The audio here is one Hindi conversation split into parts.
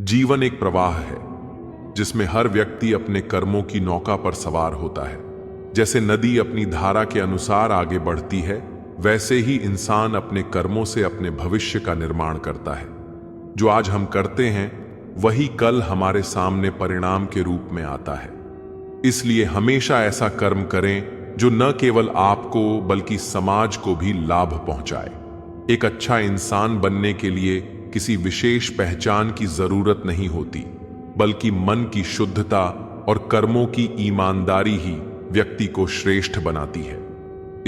जीवन एक प्रवाह है जिसमें हर व्यक्ति अपने कर्मों की नौका पर सवार होता है। जैसे नदी अपनी धारा के अनुसार आगे बढ़ती है, वैसे ही इंसान अपने कर्मों से अपने भविष्य का निर्माण करता है। जो आज हम करते हैं वही कल हमारे सामने परिणाम के रूप में आता है। इसलिए हमेशा ऐसा कर्म करें जो न केवल आपको बल्कि समाज को भी लाभ पहुंचाए। एक अच्छा इंसान बनने के लिए किसी विशेष पहचान की जरूरत नहीं होती, बल्कि मन की शुद्धता और कर्मों की ईमानदारी ही व्यक्ति को श्रेष्ठ बनाती है।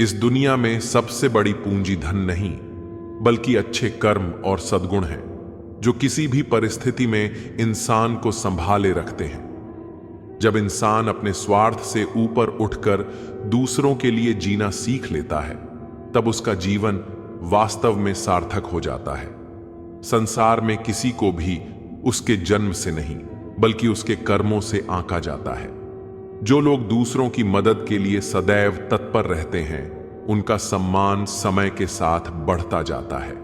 इस दुनिया में सबसे बड़ी पूंजी धन नहीं, बल्कि अच्छे कर्म और सद्गुण हैं, जो किसी भी परिस्थिति में इंसान को संभाले रखते हैं। जब इंसान अपने स्वार्थ से ऊपर उठकर दूसरों के लिए जीना सीख लेता है, तब उसका जीवन वास्तव में सार्थक हो जाता है। संसार में किसी को भी उसके जन्म से नहीं, बल्कि उसके कर्मों से आंका जाता है। जो लोग दूसरों की मदद के लिए सदैव तत्पर रहते हैं, उनका सम्मान समय के साथ बढ़ता जाता है।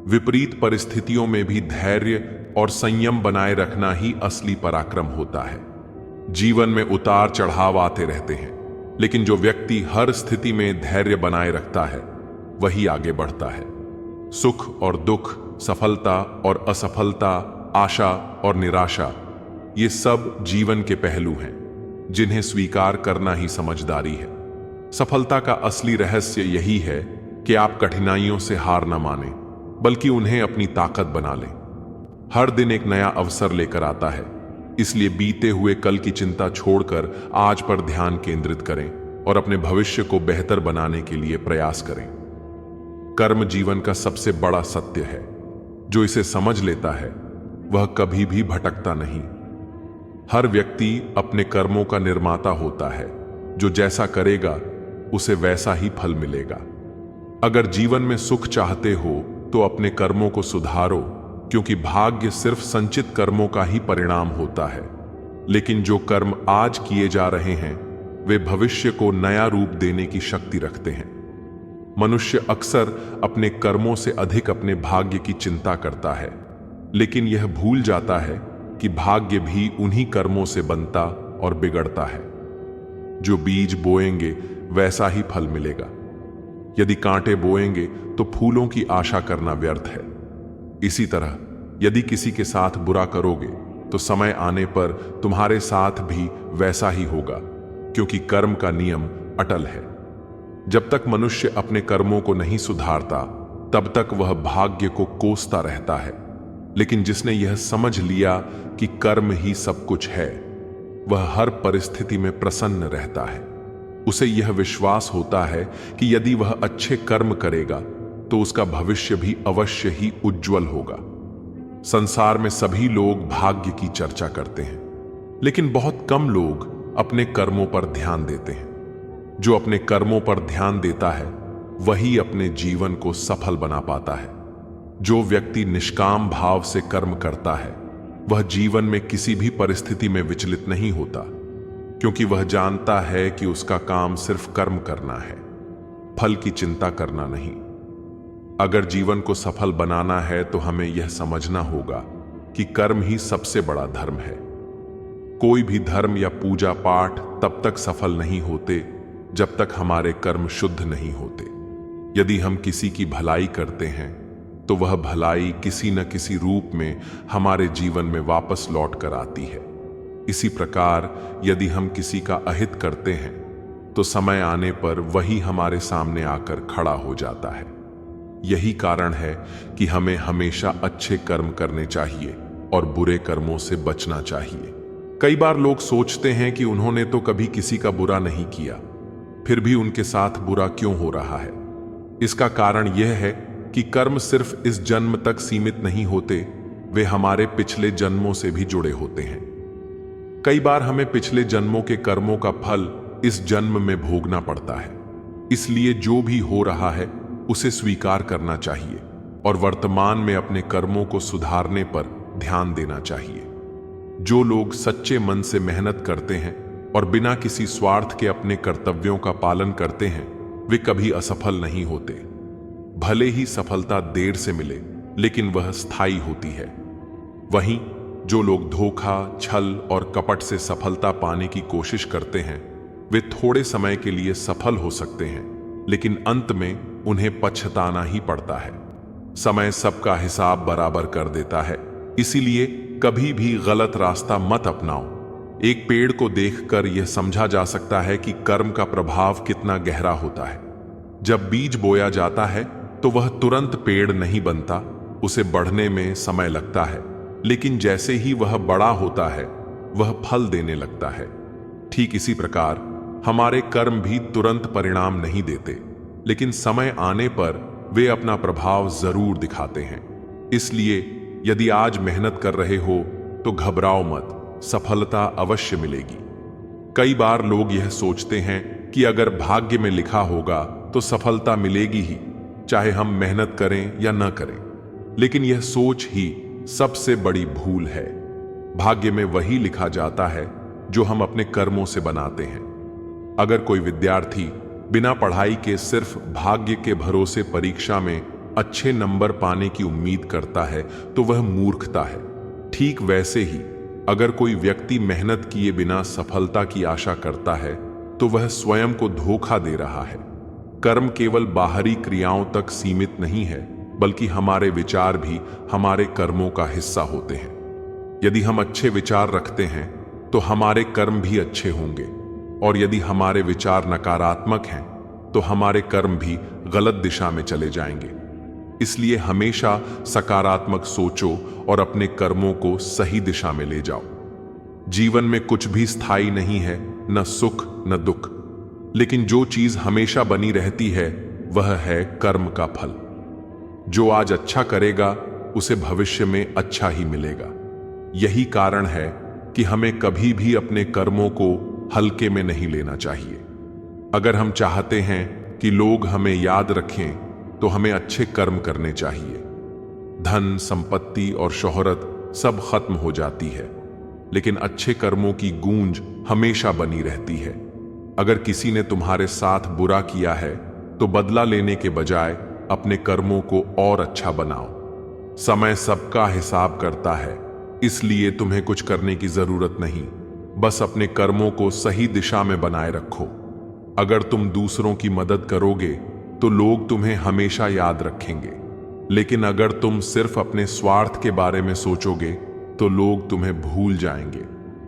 विपरीत परिस्थितियों में भी धैर्य और संयम बनाए रखना ही असली पराक्रम होता है। जीवन में उतार चढ़ाव आते रहते हैं, लेकिन जो व्यक्ति हर स्थिति में धैर्य बनाए रखता है, वही आगे बढ़ता है। सुख और दुख, सफलता और असफलता, आशा और निराशा, ये सब जीवन के पहलू हैं जिन्हें स्वीकार करना ही समझदारी है। सफलता का असली रहस्य यही है कि आप कठिनाइयों से हार न मानें, बल्कि उन्हें अपनी ताकत बना लें। हर दिन एक नया अवसर लेकर आता है, इसलिए बीते हुए कल की चिंता छोड़कर आज पर ध्यान केंद्रित करें और अपने भविष्य को बेहतर बनाने के लिए प्रयास करें। कर्म जीवन का सबसे बड़ा सत्य है। जो इसे समझ लेता है वह कभी भी भटकता नहीं। हर व्यक्ति अपने कर्मों का निर्माता होता है। जो जैसा करेगा उसे वैसा ही फल मिलेगा। अगर जीवन में सुख चाहते हो तो अपने कर्मों को सुधारो, क्योंकि भाग्य सिर्फ संचित कर्मों का ही परिणाम होता है। लेकिन जो कर्म आज किए जा रहे हैं वे भविष्य को नया रूप देने की शक्ति रखते हैं। मनुष्य अक्सर अपने कर्मों से अधिक अपने भाग्य की चिंता करता है, लेकिन यह भूल जाता है कि भाग्य भी उन्हीं कर्मों से बनता और बिगड़ता है। जो बीज बोएंगे वैसा ही फल मिलेगा। यदि कांटे बोएंगे तो फूलों की आशा करना व्यर्थ है। इसी तरह यदि किसी के साथ बुरा करोगे तो समय आने पर तुम्हारे साथ भी वैसा ही होगा, क्योंकि कर्म का नियम अटल है। जब तक मनुष्य अपने कर्मों को नहीं सुधारता, तब तक वह भाग्य को कोसता रहता है। लेकिन जिसने यह समझ लिया कि कर्म ही सब कुछ है, वह हर परिस्थिति में प्रसन्न रहता है। उसे यह विश्वास होता है कि यदि वह अच्छे कर्म करेगा तो उसका भविष्य भी अवश्य ही उज्जवल होगा। संसार में सभी लोग भाग्य की चर्चा करते हैं, लेकिन बहुत कम लोग अपने कर्मों पर ध्यान देते हैं। जो अपने कर्मों पर ध्यान देता है वही अपने जीवन को सफल बना पाता है। जो व्यक्ति निष्काम भाव से कर्म करता है वह जीवन में किसी भी परिस्थिति में विचलित नहीं होता, क्योंकि वह जानता है कि उसका काम सिर्फ कर्म करना है, फल की चिंता करना नहीं। अगर जीवन को सफल बनाना है तो हमें यह समझना होगा कि कर्म ही सबसे बड़ा धर्म है। कोई भी धर्म या पूजा पाठ तब तक सफल नहीं होते जब तक हमारे कर्म शुद्ध नहीं होते। यदि हम किसी की भलाई करते हैं तो वह भलाई किसी न किसी रूप में हमारे जीवन में वापस लौट कर आती है। इसी प्रकार यदि हम किसी का अहित करते हैं तो समय आने पर वही हमारे सामने आकर खड़ा हो जाता है। यही कारण है कि हमें हमेशा अच्छे कर्म करने चाहिए और बुरे कर्मों से बचना चाहिए। कई बार लोग सोचते हैं कि उन्होंने तो कभी किसी का बुरा नहीं किया, फिर भी उनके साथ बुरा क्यों हो रहा है। इसका कारण यह है कि कर्म सिर्फ इस जन्म तक सीमित नहीं होते, वे हमारे पिछले जन्मों से भी जुड़े होते हैं। कई बार हमें पिछले जन्मों के कर्मों का फल इस जन्म में भोगना पड़ता है। इसलिए जो भी हो रहा है उसे स्वीकार करना चाहिए और वर्तमान में अपने कर्मों को सुधारने पर ध्यान देना चाहिए। जो लोग सच्चे मन से मेहनत करते हैं और बिना किसी स्वार्थ के अपने कर्तव्यों का पालन करते हैं, वे कभी असफल नहीं होते। भले ही सफलता देर से मिले, लेकिन वह स्थायी होती है। वहीं जो लोग धोखा, छल और कपट से सफलता पाने की कोशिश करते हैं वे थोड़े समय के लिए सफल हो सकते हैं, लेकिन अंत में उन्हें पछताना ही पड़ता है। समय सबका हिसाब बराबर कर देता है, इसीलिए कभी भी गलत रास्ता मत अपनाओ। एक पेड़ को देखकर यह समझा जा सकता है कि कर्म का प्रभाव कितना गहरा होता है। जब बीज बोया जाता है तो वह तुरंत पेड़ नहीं बनता, उसे बढ़ने में समय लगता है, लेकिन जैसे ही वह बड़ा होता है वह फल देने लगता है। ठीक इसी प्रकार हमारे कर्म भी तुरंत परिणाम नहीं देते, लेकिन समय आने पर वे अपना प्रभाव जरूर दिखाते हैं। इसलिए यदि आज मेहनत कर रहे हो तो घबराओ मत, सफलता अवश्य मिलेगी। कई बार लोग यह सोचते हैं कि अगर भाग्य में लिखा होगा तो सफलता मिलेगी ही, चाहे हम मेहनत करें या न करें। लेकिन यह सोच ही सबसे बड़ी भूल है। भाग्य में वही लिखा जाता है जो हम अपने कर्मों से बनाते हैं। अगर कोई विद्यार्थी बिना पढ़ाई के सिर्फ भाग्य के भरोसे परीक्षा में अच्छे नंबर पाने की उम्मीद करता है तो वह मूर्खता है। ठीक वैसे ही अगर कोई व्यक्ति मेहनत किए बिना सफलता की आशा करता है तो वह स्वयं को धोखा दे रहा है। कर्म केवल बाहरी क्रियाओं तक सीमित नहीं है, बल्कि हमारे विचार भी हमारे कर्मों का हिस्सा होते हैं। यदि हम अच्छे विचार रखते हैं तो हमारे कर्म भी अच्छे होंगे, और यदि हमारे विचार नकारात्मक हैं तो हमारे कर्म भी गलत दिशा में चले जाएंगे। इसलिए हमेशा सकारात्मक सोचो और अपने कर्मों को सही दिशा में ले जाओ। जीवन में कुछ भी स्थायी नहीं है, न सुख न दुख, लेकिन जो चीज हमेशा बनी रहती है वह है कर्म का फल। जो आज अच्छा करेगा उसे भविष्य में अच्छा ही मिलेगा। यही कारण है कि हमें कभी भी अपने कर्मों को हल्के में नहीं लेना चाहिए। अगर हम चाहते हैं कि लोग हमें याद रखें तो हमें अच्छे कर्म करने चाहिए। धन, संपत्ति और शोहरत सब खत्म हो जाती है, लेकिन अच्छे कर्मों की गूंज हमेशा बनी रहती है। अगर किसी ने तुम्हारे साथ बुरा किया है तो बदला लेने के बजाय अपने कर्मों को और अच्छा बनाओ। समय सबका हिसाब करता है, इसलिए तुम्हें कुछ करने की जरूरत नहीं, बस अपने कर्मों को सही दिशा में बनाए रखो। अगर तुम दूसरों की मदद करोगे तो लोग तुम्हें हमेशा याद रखेंगे, लेकिन अगर तुम सिर्फ अपने स्वार्थ के बारे में सोचोगे तो लोग तुम्हें भूल जाएंगे।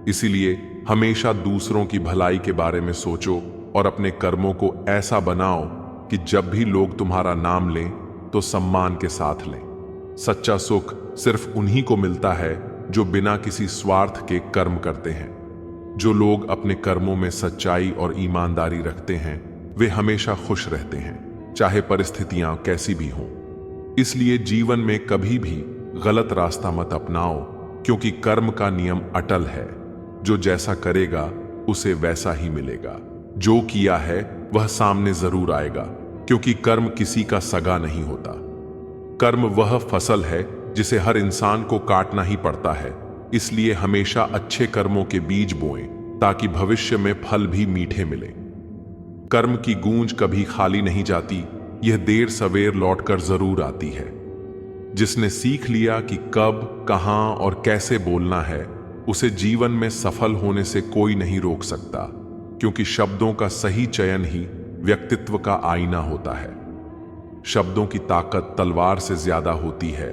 इसीलिए हमेशा दूसरों की भलाई के बारे में सोचो और अपने कर्मों को ऐसा बनाओ कि जब भी लोग तुम्हारा नाम लें तो सम्मान के साथ लें। सच्चा सुख सिर्फ उन्हीं को मिलता है जो बिना किसी स्वार्थ के कर्म करते हैं। जो लोग अपने कर्मों में सच्चाई और ईमानदारी रखते हैं वे हमेशा खुश रहते हैं, चाहे परिस्थितियां कैसी भी हों। इसलिए जीवन में कभी भी गलत रास्ता मत अपनाओ, क्योंकि कर्म का नियम अटल है। जो जैसा करेगा उसे वैसा ही मिलेगा। जो किया है वह सामने जरूर आएगा, क्योंकि कर्म किसी का सगा नहीं होता। कर्म वह फसल है जिसे हर इंसान को काटना ही पड़ता है। इसलिए हमेशा अच्छे कर्मों के बीज बोएं, ताकि भविष्य में फल भी मीठे मिले। कर्म की गूंज कभी खाली नहीं जाती, यह देर सवेर लौटकर जरूर आती है। जिसने सीख लिया कि कब, कहां और कैसे बोलना है, उसे जीवन में सफल होने से कोई नहीं रोक सकता, क्योंकि शब्दों का सही चयन ही व्यक्तित्व का आईना होता है। शब्दों की ताकत तलवार से ज्यादा होती है।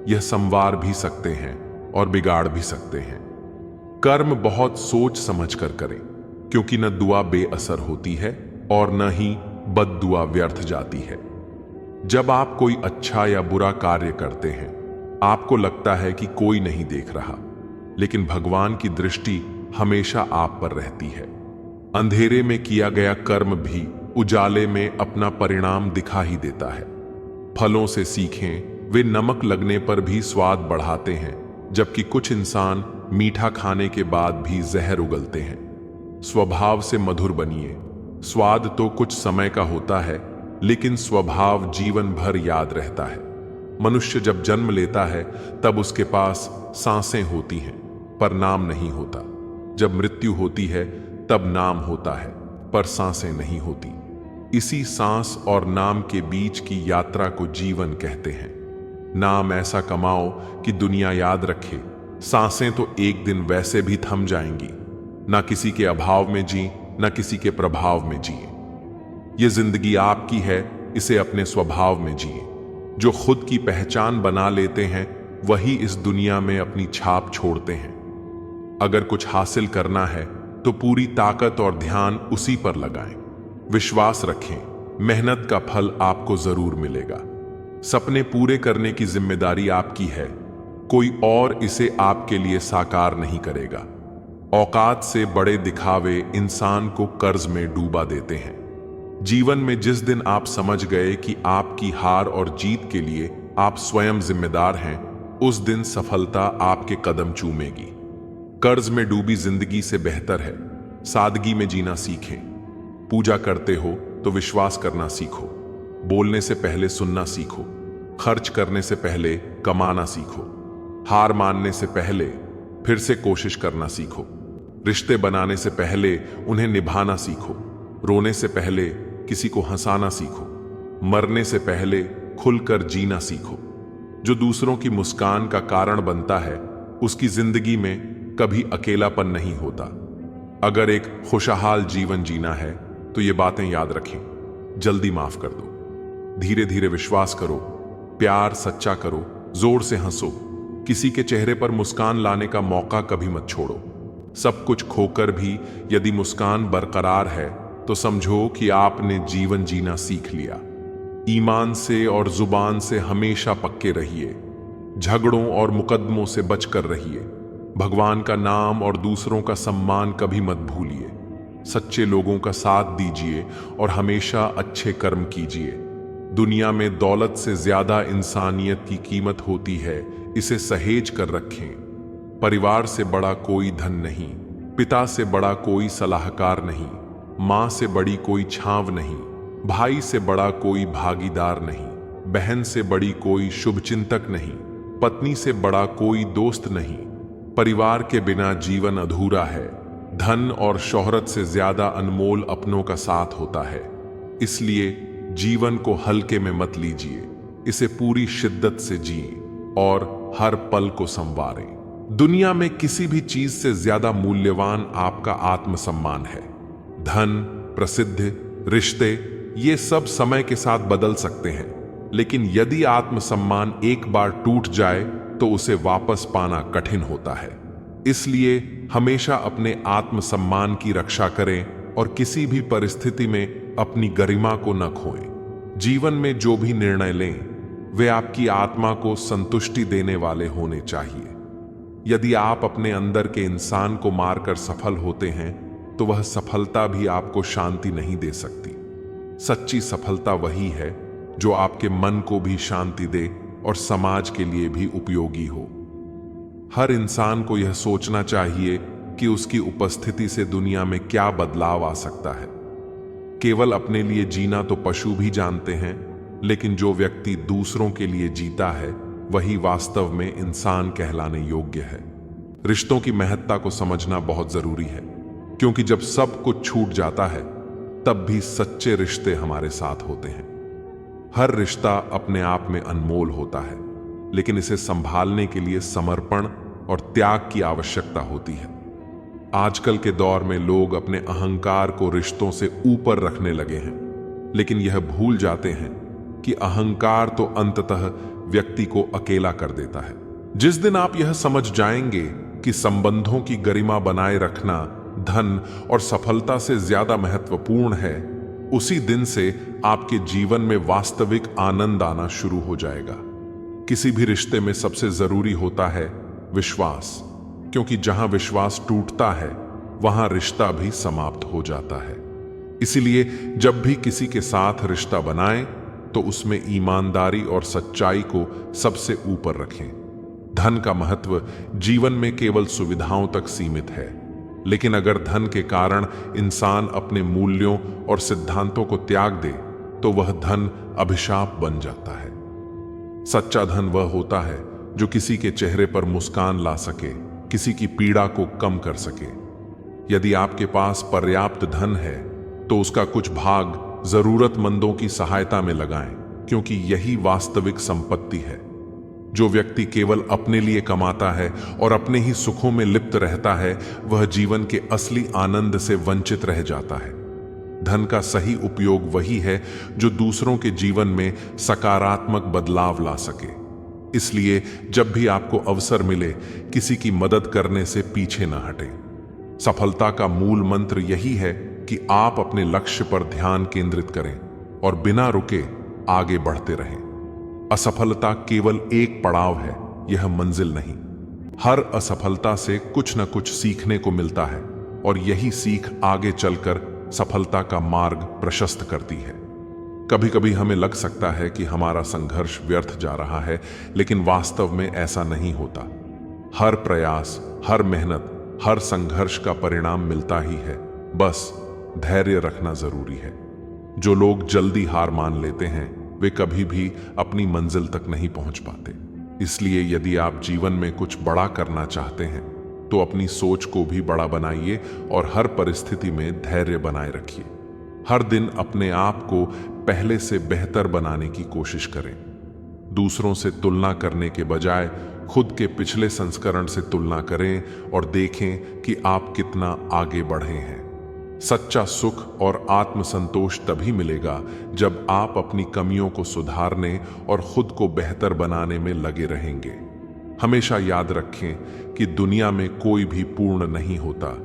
यह संवार भी सकते हैं और बिगाड़ भी सकते हैं। कर्म बहुत सोच समझ कर करें, क्योंकि न दुआ बेअसर होती है और न ही बद दुआ व्यर्थ जाती है। जब आप कोई अच्छा या बुरा कार्य करते हैं, आपको लगता है कि कोई नहीं देख रहा, लेकिन भगवान की दृष्टि हमेशा आप पर रहती है। अंधेरे में किया गया कर्म भी उजाले में अपना परिणाम दिखा ही देता है। फलों से सीखें, वे नमक लगने पर भी स्वाद बढ़ाते हैं, जबकि कुछ इंसान मीठा खाने के बाद भी जहर उगलते हैं। स्वभाव से मधुर बनिए। स्वाद तो कुछ समय का होता है, लेकिन स्वभाव जीवन भर याद रहता है। मनुष्य जब जन्म लेता है तब उसके पास सांसें होती हैं, पर नाम नहीं होता। जब मृत्यु होती है तब नाम होता है, पर सांसें नहीं होती। इसी सांस और नाम के बीच की यात्रा को जीवन कहते हैं। नाम ऐसा कमाओ कि दुनिया याद रखे, सांसें तो एक दिन वैसे भी थम जाएंगी। ना किसी के अभाव में जी, ना किसी के प्रभाव में जिए। ये जिंदगी आपकी है, इसे अपने स्वभाव में जिए। जो खुद की पहचान बना लेते हैं वही इस दुनिया में अपनी छाप छोड़ते हैं। अगर कुछ हासिल करना है तो पूरी ताकत और ध्यान उसी पर लगाएं। विश्वास रखें, मेहनत का फल आपको जरूर मिलेगा। सपने पूरे करने की जिम्मेदारी आपकी है, कोई और इसे आपके लिए साकार नहीं करेगा। औकात से बड़े दिखावे इंसान को कर्ज में डूबा देते हैं। जीवन में जिस दिन आप समझ गए कि आपकी हार और जीत के लिए आप स्वयं जिम्मेदार हैं, उस दिन सफलता आपके कदम चूमेगी। कर्ज में डूबी जिंदगी से बेहतर है सादगी में जीना सीखें। पूजा करते हो तो विश्वास करना सीखो। बोलने से पहले सुनना सीखो। खर्च करने से पहले कमाना सीखो। हार मानने से पहले फिर से कोशिश करना सीखो। रिश्ते बनाने से पहले उन्हें निभाना सीखो। रोने से पहले किसी को हंसाना सीखो। मरने से पहले खुलकर जीना सीखो। जो दूसरों की मुस्कान का कारण बनता है, उसकी जिंदगी में कभी अकेलापन नहीं होता। अगर एक खुशहाल जीवन जीना है तो ये बातें याद रखें। जल्दी माफ कर दो, धीरे धीरे विश्वास करो, प्यार सच्चा करो, जोर से हंसो। किसी के चेहरे पर मुस्कान लाने का मौका कभी मत छोड़ो। सब कुछ खोकर भी यदि मुस्कान बरकरार है तो समझो कि आपने जीवन जीना सीख लिया। ईमान से और जुबान से हमेशा पक्के रहिए। झगड़ों और मुकदमों से बचकर रहिए। भगवान का नाम और दूसरों का सम्मान कभी मत भूलिए। सच्चे लोगों का साथ दीजिए और हमेशा अच्छे कर्म कीजिए। दुनिया में दौलत से ज्यादा इंसानियत की कीमत होती है, इसे सहेज कर रखें। परिवार से बड़ा कोई धन नहीं, पिता से बड़ा कोई सलाहकार नहीं, माँ से बड़ी कोई छांव नहीं, भाई से बड़ा कोई भागीदार नहीं, बहन से बड़ी कोई शुभचिंतक नहीं, पत्नी से बड़ा कोई दोस्त नहीं। परिवार के बिना जीवन अधूरा है। धन और शोहरत से ज्यादा अनमोल अपनों का साथ होता है। इसलिए जीवन को हल्के में मत लीजिए, इसे पूरी शिद्दत से जिए और हर पल को संवारें। दुनिया में किसी भी चीज से ज्यादा मूल्यवान आपका आत्मसम्मान है। धन, प्रसिद्धि, रिश्ते ये सब समय के साथ बदल सकते हैं, लेकिन यदि आत्मसम्मान एक बार टूट जाए तो उसे वापस पाना कठिन होता है। इसलिए हमेशा अपने आत्मसम्मान की रक्षा करें और किसी भी परिस्थिति में अपनी गरिमा को न खोएं। जीवन में जो भी निर्णय लें वे आपकी आत्मा को संतुष्टि देने वाले होने चाहिए। यदि आप अपने अंदर के इंसान को मारकर सफल होते हैं तो वह सफलता भी आपको शांति नहीं दे सकती। सच्ची सफलता वही है जो आपके मन को भी शांति दे और समाज के लिए भी उपयोगी हो। हर इंसान को यह सोचना चाहिए कि उसकी उपस्थिति से दुनिया में क्या बदलाव आ सकता है। केवल अपने लिए जीना तो पशु भी जानते हैं, लेकिन जो व्यक्ति दूसरों के लिए जीता है वही वास्तव में इंसान कहलाने योग्य है। रिश्तों की महत्ता को समझना बहुत जरूरी है, क्योंकि जब सब कुछ छूट जाता है तब भी सच्चे रिश्ते हमारे साथ होते हैं। हर रिश्ता अपने आप में अनमोल होता है, लेकिन इसे संभालने के लिए समर्पण और त्याग की आवश्यकता होती है। आजकल के दौर में लोग अपने अहंकार को रिश्तों से ऊपर रखने लगे हैं, लेकिन यह भूल जाते हैं कि अहंकार तो अंततः व्यक्ति को अकेला कर देता है। जिस दिन आप यह समझ जाएंगे कि संबंधों की गरिमा बनाए रखना धन और सफलता से ज्यादा महत्वपूर्ण है, उसी दिन से आपके जीवन में वास्तविक आनंद आना शुरू हो जाएगा। किसी भी रिश्ते में सबसे जरूरी होता है विश्वास, क्योंकि जहां विश्वास टूटता है वहां रिश्ता भी समाप्त हो जाता है। इसलिए जब भी किसी के साथ रिश्ता बनाएं तो उसमें ईमानदारी और सच्चाई को सबसे ऊपर रखें। धन का महत्व जीवन में केवल सुविधाओं तक सीमित है, लेकिन अगर धन के कारण इंसान अपने मूल्यों और सिद्धांतों को त्याग दे तो वह धन अभिशाप बन जाता है। सच्चा धन वह होता है जो किसी के चेहरे पर मुस्कान ला सके, किसी की पीड़ा को कम कर सके। यदि आपके पास पर्याप्त धन है तो उसका कुछ भाग जरूरतमंदों की सहायता में लगाएं, क्योंकि यही वास्तविक संपत्ति है। जो व्यक्ति केवल अपने लिए कमाता है और अपने ही सुखों में लिप्त रहता है, वह जीवन के असली आनंद से वंचित रह जाता है। धन का सही उपयोग वही है जो दूसरों के जीवन में सकारात्मक बदलाव ला सके। इसलिए जब भी आपको अवसर मिले, किसी की मदद करने से पीछे न हटें। सफलता का मूल मंत्र यही है कि आप अपने लक्ष्य पर ध्यान केंद्रित करें और बिना रुके आगे बढ़ते रहें। असफलता केवल एक पड़ाव है, यह मंजिल नहीं। हर असफलता से कुछ न कुछ सीखने को मिलता है और यही सीख आगे चलकर सफलता का मार्ग प्रशस्त करती है। कभी कभी हमें लग सकता है कि हमारा संघर्ष व्यर्थ जा रहा है, लेकिन वास्तव में ऐसा नहीं होता। हर प्रयास, हर मेहनत, हर संघर्ष का परिणाम मिलता ही है। बस धैर्य रखना जरूरी है। जो लोग जल्दी हार मान लेते हैं, वे कभी भी अपनी मंजिल तक नहीं पहुंच पाते। इसलिए यदि आप जीवन में कुछ बड़ा करना चाहते हैं, तो अपनी सोच को भी बड़ा बनाइए और हर परिस्थिति में धैर्य बनाए रखिए। हर दिन अपने आप को पहले से बेहतर बनाने की कोशिश करें। दूसरों से तुलना करने के बजाय खुद के पिछले संस्करण से तुलना करें और देखें कि आप कितना आगे बढ़े हैं। सच्चा सुख और आत्मसंतोष तभी मिलेगा जब आप अपनी कमियों को सुधारने और खुद को बेहतर बनाने में लगे रहेंगे। हमेशा याद रखें कि दुनिया में कोई भी पूर्ण नहीं होता,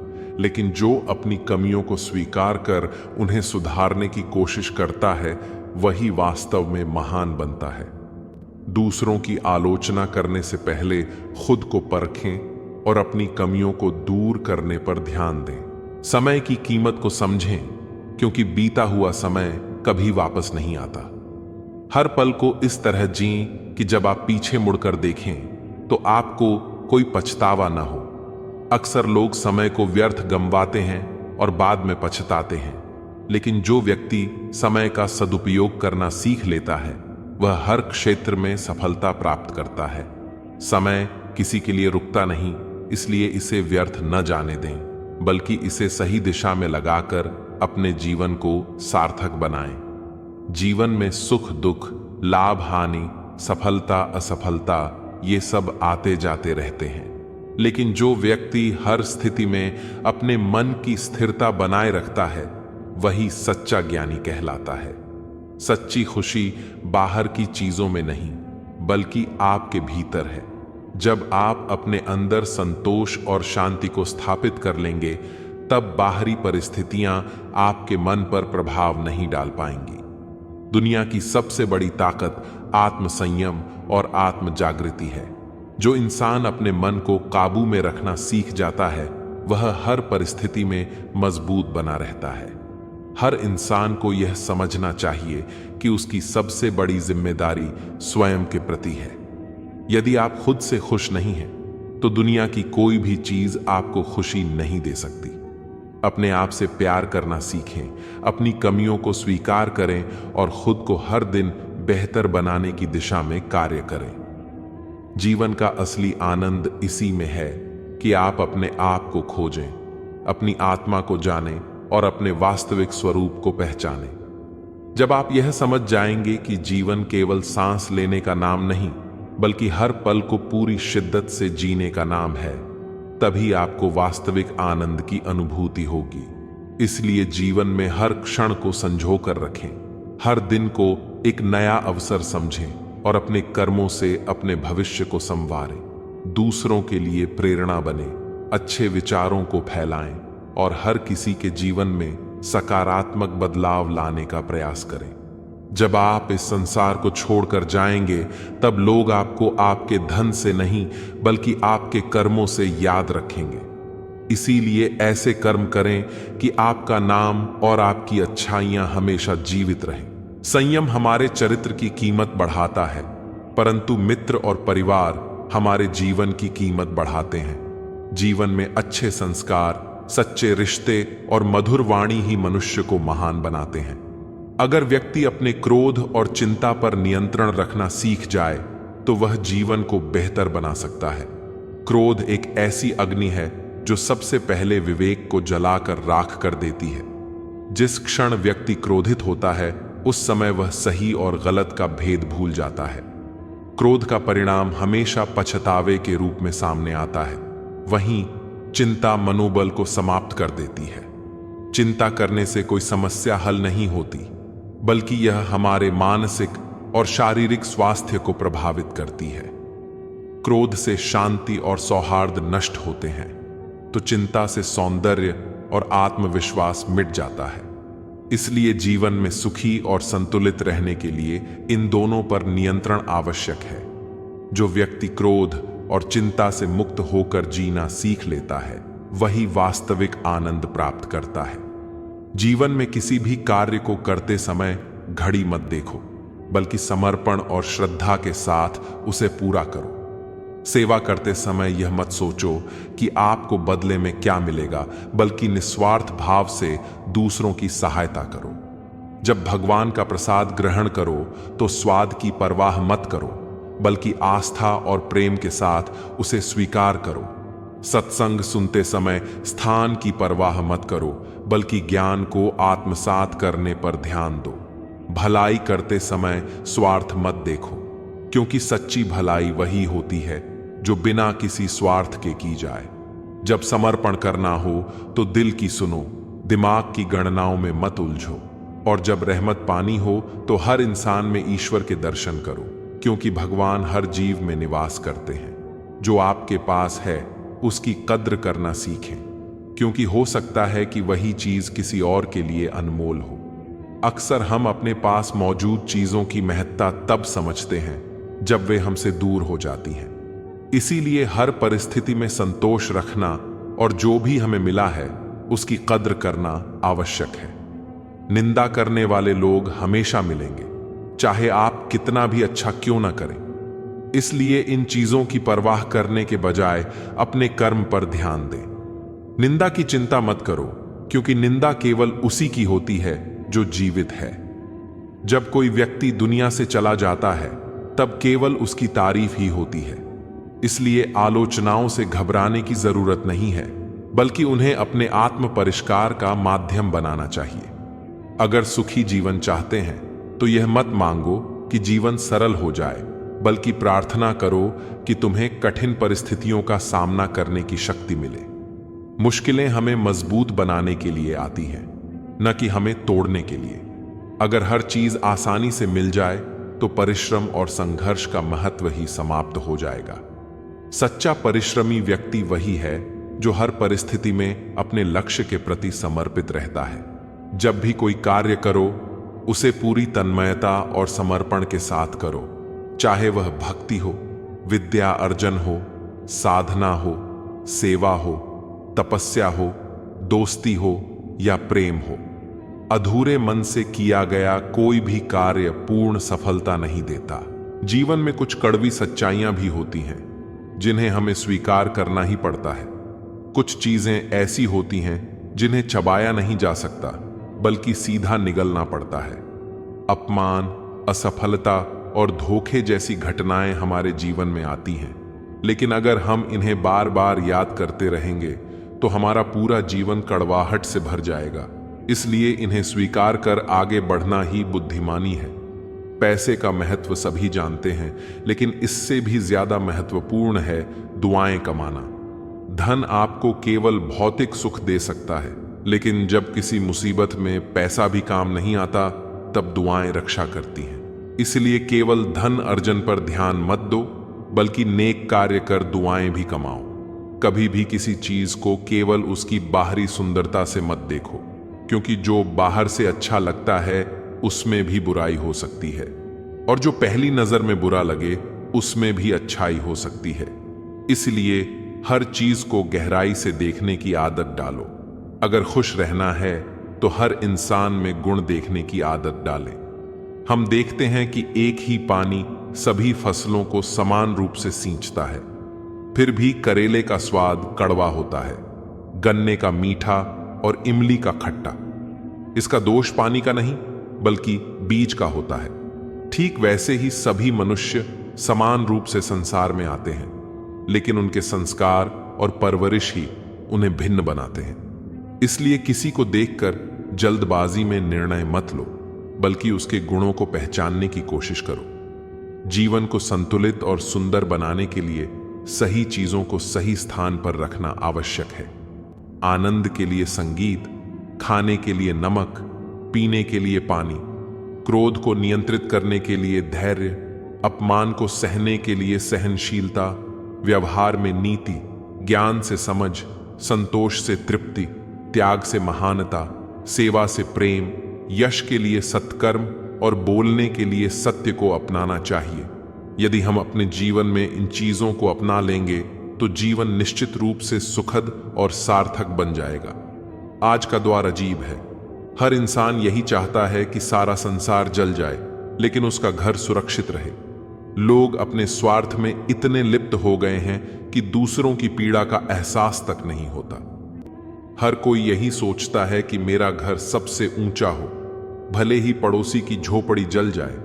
लेकिन जो अपनी कमियों को स्वीकार कर उन्हें सुधारने की कोशिश करता है, वही वास्तव में महान बनता है। दूसरों की आलोचना करने से पहले खुद को परखें और अपनी कमियों को दूर करने पर ध्यान दें। समय की कीमत को समझें, क्योंकि बीता हुआ समय कभी वापस नहीं आता। हर पल को इस तरह जिएं कि जब आप पीछे मुड़कर देखें तो आपको कोई पछतावा ना हो। अक्सर लोग समय को व्यर्थ गंवाते हैं और बाद में पछताते हैं, लेकिन जो व्यक्ति समय का सदुपयोग करना सीख लेता है, वह हर क्षेत्र में सफलता प्राप्त करता है। समय किसी के लिए रुकता नहीं, इसलिए इसे व्यर्थ न जाने दें, बल्कि इसे सही दिशा में लगाकर अपने जीवन को सार्थक बनाएं। जीवन में सुख दुख, लाभ हानि, सफलता असफलता, ये सब आते जाते रहते हैं, लेकिन जो व्यक्ति हर स्थिति में अपने मन की स्थिरता बनाए रखता है, वही सच्चा ज्ञानी कहलाता है। सच्ची खुशी बाहर की चीजों में नहीं, बल्कि आपके भीतर है। जब आप अपने अंदर संतोष और शांति को स्थापित कर लेंगे, तब बाहरी परिस्थितियां आपके मन पर प्रभाव नहीं डाल पाएंगी। दुनिया की सबसे बड़ी ताकत आत्मसंयम और आत्म जागृति है। जो इंसान अपने मन को काबू में रखना सीख जाता है, वह हर परिस्थिति में मजबूत बना रहता है। हर इंसान को यह समझना चाहिए कि उसकी सबसे बड़ी जिम्मेदारी स्वयं के प्रति है। यदि आप खुद से खुश नहीं हैं, तो दुनिया की कोई भी चीज आपको खुशी नहीं दे सकती। अपने आप से प्यार करना सीखें, अपनी कमियों को स्वीकार करें और खुद को हर दिन बेहतर बनाने की दिशा में कार्य करें। जीवन का असली आनंद इसी में है कि आप अपने आप को खोजें, अपनी आत्मा को जानें और अपने वास्तविक स्वरूप को पहचानें। जब आप यह समझ जाएंगे कि जीवन केवल सांस लेने का नाम नहीं, बल्कि हर पल को पूरी शिद्दत से जीने का नाम है, तभी आपको वास्तविक आनंद की अनुभूति होगी। इसलिए जीवन में हर क्षण को संजो कर रखें, हर दिन को एक नया अवसर समझें और अपने कर्मों से अपने भविष्य को संवारें। दूसरों के लिए प्रेरणा बने, अच्छे विचारों को फैलाएं और हर किसी के जीवन में सकारात्मक बदलाव लाने का प्रयास करें। जब आप इस संसार को छोड़कर जाएंगे, तब लोग आपको आपके धन से नहीं, बल्कि आपके कर्मों से याद रखेंगे। इसीलिए ऐसे कर्म करें कि आपका नाम और आपकी अच्छाइयां हमेशा जीवित रहें। संयम हमारे चरित्र की कीमत बढ़ाता है, परंतु मित्र और परिवार हमारे जीवन की कीमत बढ़ाते हैं। जीवन में अच्छे संस्कार, सच्चे रिश्ते और मधुर वाणी ही मनुष्य को महान बनाते हैं। अगर व्यक्ति अपने क्रोध और चिंता पर नियंत्रण रखना सीख जाए, तो वह जीवन को बेहतर बना सकता है। क्रोध एक ऐसी अग्नि है जो सबसे पहले विवेक को जलाकर राख कर देती है। जिस क्षण व्यक्ति क्रोधित होता है, उस समय वह सही और गलत का भेद भूल जाता है। क्रोध का परिणाम हमेशा पछतावे के रूप में सामने आता है। वहीं चिंता मनोबल को समाप्त कर देती है। चिंता करने से कोई समस्या हल नहीं होती, बल्कि यह हमारे मानसिक और शारीरिक स्वास्थ्य को प्रभावित करती है। क्रोध से शांति और सौहार्द नष्ट होते हैं, तो चिंता से सौंदर्य और आत्मविश्वास मिट जाता है। इसलिए जीवन में सुखी और संतुलित रहने के लिए इन दोनों पर नियंत्रण आवश्यक है। जो व्यक्ति क्रोध और चिंता से मुक्त होकर जीना सीख लेता है, वही वास्तविक आनंद प्राप्त करता है। जीवन में किसी भी कार्य को करते समय घड़ी मत देखो, बल्कि समर्पण और श्रद्धा के साथ उसे पूरा करो। सेवा करते समय यह मत सोचो कि आपको बदले में क्या मिलेगा, बल्कि निस्वार्थ भाव से दूसरों की सहायता करो। जब भगवान का प्रसाद ग्रहण करो तो स्वाद की परवाह मत करो, बल्कि आस्था और प्रेम के साथ उसे स्वीकार करो। सत्संग सुनते समय स्थान की परवाह मत करो, बल्कि ज्ञान को आत्मसात करने पर ध्यान दो। भलाई करते समय स्वार्थ मत देखो, क्योंकि सच्ची भलाई वही होती है जो बिना किसी स्वार्थ के की जाए। जब समर्पण करना हो तो दिल की सुनो, दिमाग की गणनाओं में मत उलझो। और जब रहमत पानी हो तो हर इंसान में ईश्वर के दर्शन करो, क्योंकि भगवान हर जीव में निवास करते हैं। जो आपके पास है उसकी कद्र करना सीखें, क्योंकि हो सकता है कि वही चीज किसी और के लिए अनमोल हो। अक्सर हम अपने पास मौजूद चीजों की महत्ता तब समझते हैं जब वे हमसे दूर हो जाती हैं। इसीलिए हर परिस्थिति में संतोष रखना और जो भी हमें मिला है उसकी कद्र करना आवश्यक है। निंदा करने वाले लोग हमेशा मिलेंगे, चाहे आप कितना भी अच्छा क्यों ना करें। इसलिए इन चीजों की परवाह करने के बजाय अपने कर्म पर ध्यान दें। निंदा की चिंता मत करो, क्योंकि निंदा केवल उसी की होती है जो जीवित है। जब कोई व्यक्ति दुनिया से चला जाता है तब केवल उसकी तारीफ ही होती है। इसलिए आलोचनाओं से घबराने की जरूरत नहीं है, बल्कि उन्हें अपने आत्म परिष्कार का माध्यम बनाना चाहिए। अगर सुखी जीवन चाहते हैं तो यह मत मांगो कि जीवन सरल हो जाए, बल्कि प्रार्थना करो कि तुम्हें कठिन परिस्थितियों का सामना करने की शक्ति मिले। मुश्किलें हमें मजबूत बनाने के लिए आती हैं, न कि हमें तोड़ने के लिए। अगर हर चीज आसानी से मिल जाए तो परिश्रम और संघर्ष का महत्व ही समाप्त हो जाएगा। सच्चा परिश्रमी व्यक्ति वही है जो हर परिस्थिति में अपने लक्ष्य के प्रति समर्पित रहता है। जब भी कोई कार्य करो उसे पूरी तन्मयता और समर्पण के साथ करो, चाहे वह भक्ति हो, विद्या अर्जन हो, साधना हो, सेवा हो, तपस्या हो, दोस्ती हो या प्रेम हो। अधूरे मन से किया गया कोई भी कार्य पूर्ण सफलता नहीं देता। जीवन में कुछ कड़वी सच्चाइयां भी होती हैं जिन्हें हमें स्वीकार करना ही पड़ता है। कुछ चीजें ऐसी होती हैं जिन्हें चबाया नहीं जा सकता, बल्कि सीधा निगलना पड़ता है। अपमान, असफलता और धोखे जैसी घटनाएं हमारे जीवन में आती हैं, लेकिन अगर हम इन्हें बार बार याद करते रहेंगे तो हमारा पूरा जीवन कड़वाहट से भर जाएगा। इसलिए इन्हें स्वीकार कर आगे बढ़ना ही बुद्धिमानी है। पैसे का महत्व सभी जानते हैं, लेकिन इससे भी ज्यादा महत्वपूर्ण है दुआएं कमाना। धन आपको केवल भौतिक सुख दे सकता है, लेकिन जब किसी मुसीबत में पैसा भी काम नहीं आता तब दुआएं रक्षा करती हैं। इसलिए केवल धन अर्जन पर ध्यान मत दो, बल्कि नेक कार्य कर दुआएं भी कमाओ। कभी भी किसी चीज को केवल उसकी बाहरी सुंदरता से मत देखो, क्योंकि जो बाहर से अच्छा लगता है उसमें भी बुराई हो सकती है, और जो पहली नजर में बुरा लगे उसमें भी अच्छाई हो सकती है। इसलिए हर चीज को गहराई से देखने की आदत डालो। अगर खुश रहना है तो हर इंसान में गुण देखने की आदत डालें। हम देखते हैं कि एक ही पानी सभी फसलों को समान रूप से सींचता है, फिर भी करेले का स्वाद कड़वा होता है, गन्ने का मीठा और इमली का खट्टा। इसका दोष पानी का नहीं, बल्कि बीज का होता है। ठीक वैसे ही सभी मनुष्य समान रूप से संसार में आते हैं, लेकिन उनके संस्कार और परवरिश ही उन्हें भिन्न बनाते हैं। इसलिए किसी को देखकर जल्दबाजी में निर्णय मत लो, बल्कि उसके गुणों को पहचानने की कोशिश करो। जीवन को संतुलित और सुंदर बनाने के लिए सही चीजों को सही स्थान पर रखना आवश्यक है। आनंद के लिए संगीत, खाने के लिए नमक, पीने के लिए पानी, क्रोध को नियंत्रित करने के लिए धैर्य, अपमान को सहने के लिए सहनशीलता, व्यवहार में नीति, ज्ञान से समझ, संतोष से तृप्ति, त्याग से महानता, सेवा से प्रेम, यश के लिए सत्कर्म और बोलने के लिए सत्य को अपनाना चाहिए। यदि हम अपने जीवन में इन चीजों को अपना लेंगे तो जीवन निश्चित रूप से सुखद और सार्थक बन जाएगा। आज का दौर अजीब है। हर इंसान यही चाहता है कि सारा संसार जल जाए, लेकिन उसका घर सुरक्षित रहे। लोग अपने स्वार्थ में इतने लिप्त हो गए हैं कि दूसरों की पीड़ा का एहसास तक नहीं होता। हर कोई यही सोचता है कि मेरा घर सबसे ऊंचा हो, भले ही पड़ोसी की झोपड़ी जल जाए।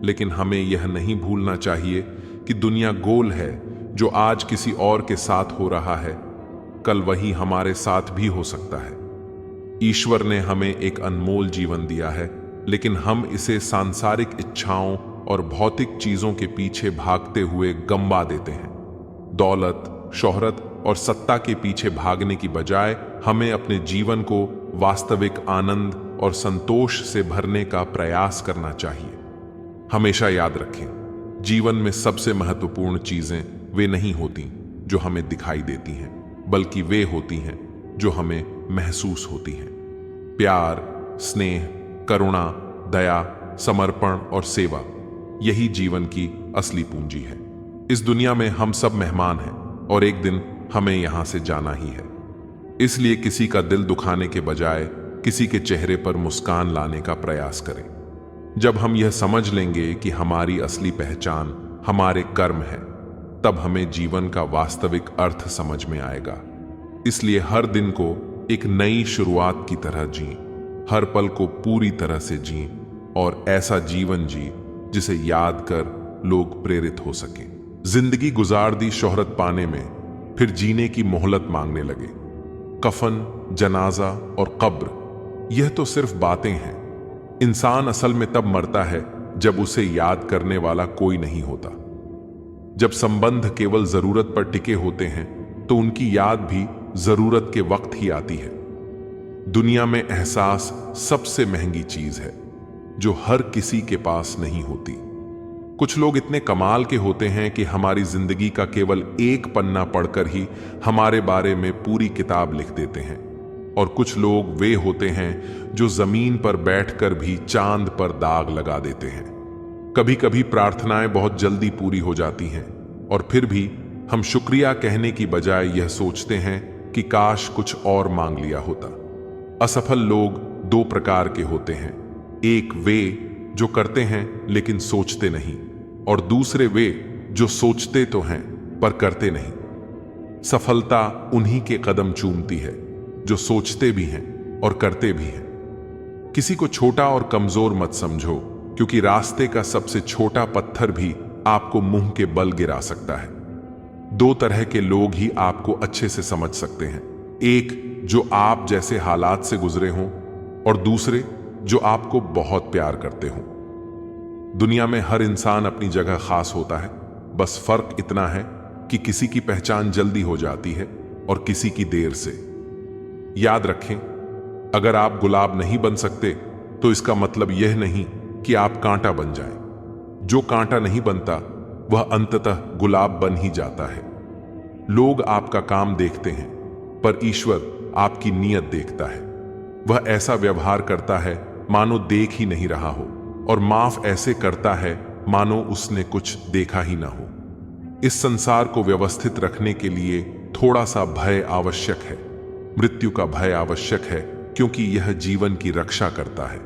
लेकिन हमें यह नहीं भूलना चाहिए कि दुनिया गोल है। जो आज किसी और के साथ हो रहा है, कल वही हमारे साथ भी हो सकता है। ईश्वर ने हमें एक अनमोल जीवन दिया है, लेकिन हम इसे सांसारिक इच्छाओं और भौतिक चीजों के पीछे भागते हुए गंवा देते हैं। दौलत, शोहरत और सत्ता के पीछे भागने की बजाय हमें अपने जीवन को वास्तविक आनंद और संतोष से भरने का प्रयास करना चाहिए। हमेशा याद रखें, जीवन में सबसे महत्वपूर्ण चीजें वे नहीं होती जो हमें दिखाई देती हैं, बल्कि वे होती हैं जो हमें महसूस होती हैं। प्यार, स्नेह, करुणा, दया, समर्पण और सेवा, यही जीवन की असली पूंजी है। इस दुनिया में हम सब मेहमान हैं और एक दिन हमें यहां से जाना ही है। इसलिए किसी का दिल दुखाने के बजाय किसी के चेहरे पर मुस्कान लाने का प्रयास करें। जब हम यह समझ लेंगे कि हमारी असली पहचान हमारे कर्म है, तब हमें जीवन का वास्तविक अर्थ समझ में आएगा। इसलिए हर दिन को एक नई शुरुआत की तरह जी, हर पल को पूरी तरह से जी और ऐसा जीवन जी जिसे याद कर लोग प्रेरित हो सकें। जिंदगी गुजार दी शोहरत पाने में, फिर जीने की मोहलत मांगने लगे। कफन, जनाजा और कब्र, यह तो सिर्फ बातें हैं। इंसान असल में तब मरता है जब उसे याद करने वाला कोई नहीं होता। जब संबंध केवल जरूरत पर टिके होते हैं तो उनकी याद भी जरूरत के वक्त ही आती है। दुनिया में एहसास सबसे महंगी चीज है जो हर किसी के पास नहीं होती। कुछ लोग इतने कमाल के होते हैं कि हमारी जिंदगी का केवल एक पन्ना पढ़कर ही हमारे बारे में पूरी किताब लिख देते हैं, और कुछ लोग वे होते हैं जो जमीन पर बैठकर भी चांद पर दाग लगा देते हैं। कभी कभी प्रार्थनाएं बहुत जल्दी पूरी हो जाती हैं और फिर भी हम शुक्रिया कहने की बजाय यह सोचते हैं कि काश कुछ और मांग लिया होता। असफल लोग दो प्रकार के होते हैं, एक वे जो करते हैं लेकिन सोचते नहीं, और दूसरे वे जो सोचते तो हैं पर करते नहीं। सफलता उन्हीं के कदम चूमती है जो सोचते भी हैं और करते भी हैं। किसी को छोटा और कमजोर मत समझो, क्योंकि रास्ते का सबसे छोटा पत्थर भी आपको मुंह के बल गिरा सकता है। दो तरह के लोग ही आपको अच्छे से समझ सकते हैं, एक जो आप जैसे हालात से गुजरे हों और दूसरे जो आपको बहुत प्यार करते हों। दुनिया में हर इंसान अपनी जगह खास होता है, बस फर्क इतना है कि किसी की पहचान जल्दी हो जाती है और किसी की देर से। याद रखें, अगर आप गुलाब नहीं बन सकते तो इसका मतलब यह नहीं कि आप कांटा बन जाएं। जो कांटा नहीं बनता वह अंततः गुलाब बन ही जाता है। लोग आपका काम देखते हैं, पर ईश्वर आपकी नीयत देखता है। वह ऐसा व्यवहार करता है मानो देख ही नहीं रहा हो, और माफ ऐसे करता है मानो उसने कुछ देखा ही ना हो। इस संसार को व्यवस्थित रखने के लिए थोड़ा सा भय आवश्यक है। मृत्यु का भय आवश्यक है, क्योंकि यह जीवन की रक्षा करता है।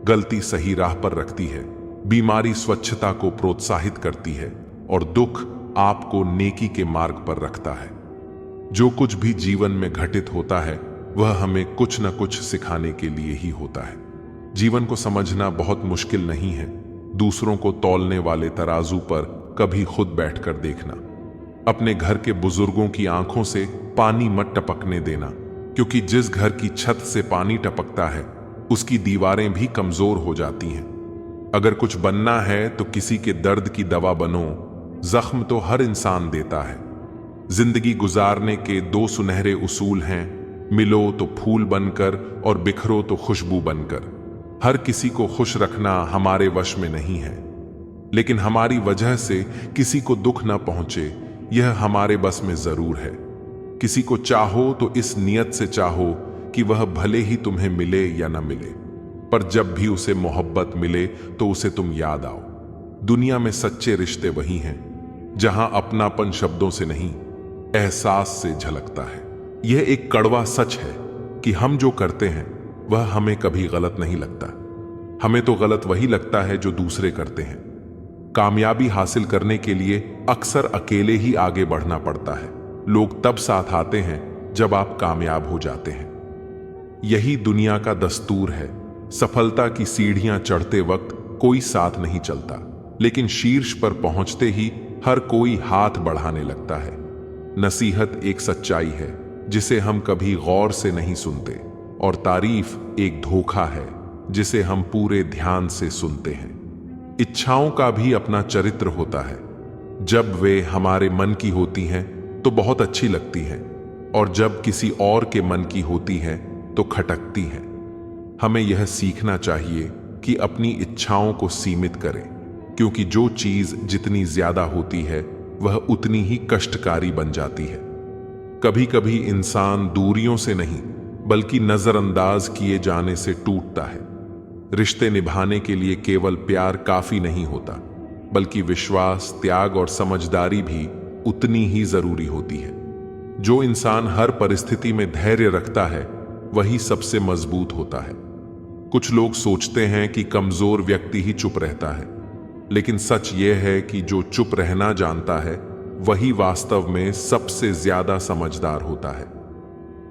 गलती सही राह पर रखती है, बीमारी स्वच्छता को प्रोत्साहित करती है, और दुख आपको नेकी के मार्ग पर रखता है। जो कुछ भी जीवन में घटित होता है वह हमें कुछ न कुछ सिखाने के लिए ही होता है। जीवन को समझना बहुत मुश्किल नहीं है। दूसरों को तौलने वाले तराजू पर कभी खुद बैठकर देखना। अपने घर के बुजुर्गों की आंखों से पानी मत टपकने देना, क्योंकि जिस घर की छत से पानी टपकता है उसकी दीवारें भी कमजोर हो जाती हैं। अगर कुछ बनना है तो किसी के दर्द की दवा बनो, जख्म तो हर इंसान देता है। जिंदगी गुजारने के दो सुनहरे उसूल हैं, मिलो तो फूल बनकर और बिखरो तो खुशबू बनकर। हर किसी को खुश रखना हमारे वश में नहीं है, लेकिन हमारी वजह से किसी को दुख न पहुंचे यह हमारे बस में जरूर है। किसी को चाहो तो इस नियत से चाहो कि वह भले ही तुम्हें मिले या न मिले, पर जब भी उसे मोहब्बत मिले तो उसे तुम याद आओ। दुनिया में सच्चे रिश्ते वही हैं जहां अपनापन शब्दों से नहीं, एहसास से झलकता है। यह एक कड़वा सच है कि हम जो करते हैं वह हमें कभी गलत नहीं लगता। हमें तो गलत वही लगता है जो दूसरे करते हैं। कामयाबी हासिल करने के लिए अक्सर अकेले ही आगे बढ़ना पड़ता है। लोग तब साथ आते हैं जब आप कामयाब हो जाते हैं। यही दुनिया का दस्तूर है। सफलता की सीढ़ियां चढ़ते वक्त कोई साथ नहीं चलता, लेकिन शीर्ष पर पहुंचते ही हर कोई हाथ बढ़ाने लगता है। नसीहत एक सच्चाई है जिसे हम कभी गौर से नहीं सुनते, और तारीफ एक धोखा है जिसे हम पूरे ध्यान से सुनते हैं। इच्छाओं का भी अपना चरित्र होता है। जब वे हमारे मन की होती हैं तो बहुत अच्छी लगती हैं, और जब किसी और के मन की होती हैं तो खटकती हैं। हमें यह सीखना चाहिए कि अपनी इच्छाओं को सीमित करें, क्योंकि जो चीज जितनी ज्यादा होती है वह उतनी ही कष्टकारी बन जाती है। कभी कभी इंसान दूरियों से नहीं बल्कि नजरअंदाज किए जाने से टूटता है। रिश्ते निभाने के लिए केवल प्यार काफी नहीं होता, बल्कि विश्वास, त्याग और समझदारी भी उतनी ही जरूरी होती है। जो इंसान हर परिस्थिति में धैर्य रखता है वही सबसे मजबूत होता है। कुछ लोग सोचते हैं कि कमजोर व्यक्ति ही चुप रहता है, लेकिन सच यह है कि जो चुप रहना जानता है वही वास्तव में सबसे ज्यादा समझदार होता है।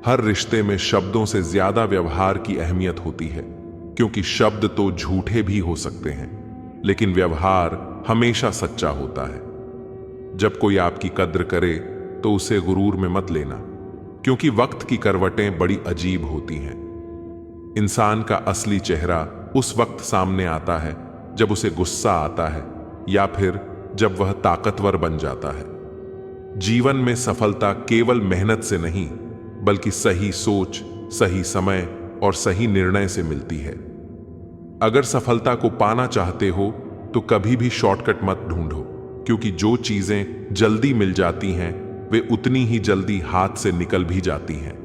हर रिश्ते में शब्दों से ज्यादा व्यवहार की अहमियत होती है, क्योंकि शब्द तो झूठे भी हो सकते हैं, लेकिन व्यवहार हमेशा सच्चा होता है। जब कोई आपकी कद्र करे तो उसे गुरूर में मत लेना, क्योंकि वक्त की करवटें बड़ी अजीब होती हैं। इंसान का असली चेहरा उस वक्त सामने आता है जब उसे गुस्सा आता है, या फिर जब वह ताकतवर बन जाता है। जीवन में सफलता केवल मेहनत से नहीं, बल्कि सही सोच, सही समय और सही निर्णय से मिलती है। अगर सफलता को पाना चाहते हो तो कभी भी शॉर्टकट मत ढूंढो, क्योंकि जो चीजें जल्दी मिल जाती हैं वे उतनी ही जल्दी हाथ से निकल भी जाती हैं।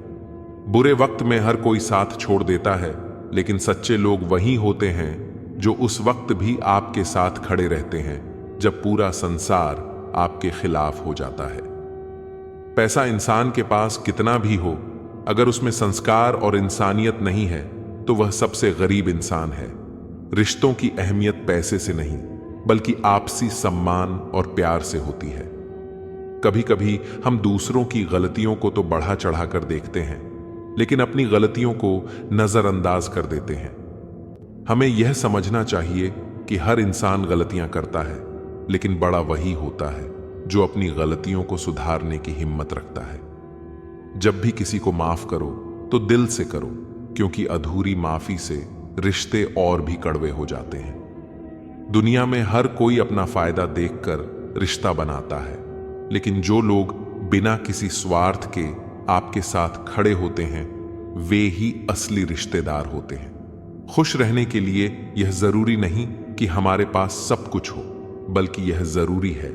बुरे वक्त में हर कोई साथ छोड़ देता है, लेकिन सच्चे लोग वही होते हैं जो उस वक्त भी आपके साथ खड़े रहते हैं जब पूरा संसार आपके खिलाफ हो जाता है। पैसा इंसान के पास कितना भी हो, अगर उसमें संस्कार और इंसानियत नहीं है तो वह सबसे गरीब इंसान है। रिश्तों की अहमियत पैसे से नहीं, बल्कि आपसी सम्मान और प्यार से होती है। कभी कभी हम दूसरों की गलतियों को तो बढ़ा चढ़ाकर देखते हैं, लेकिन अपनी गलतियों को नजरअंदाज कर देते हैं। हमें यह समझना चाहिए कि हर इंसान गलतियां करता है, लेकिन बड़ा वही होता है जो अपनी गलतियों को सुधारने की हिम्मत रखता है। जब भी किसी को माफ करो तो दिल से करो, क्योंकि अधूरी माफी से रिश्ते और भी कड़वे हो जाते हैं। दुनिया में हर कोई अपना फायदा देखकर रिश्ता बनाता है, लेकिन जो लोग बिना किसी स्वार्थ के आपके साथ खड़े होते हैं वे ही असली रिश्तेदार होते हैं। खुश रहने के लिए यह जरूरी नहीं कि हमारे पास सब कुछ हो, बल्कि यह जरूरी है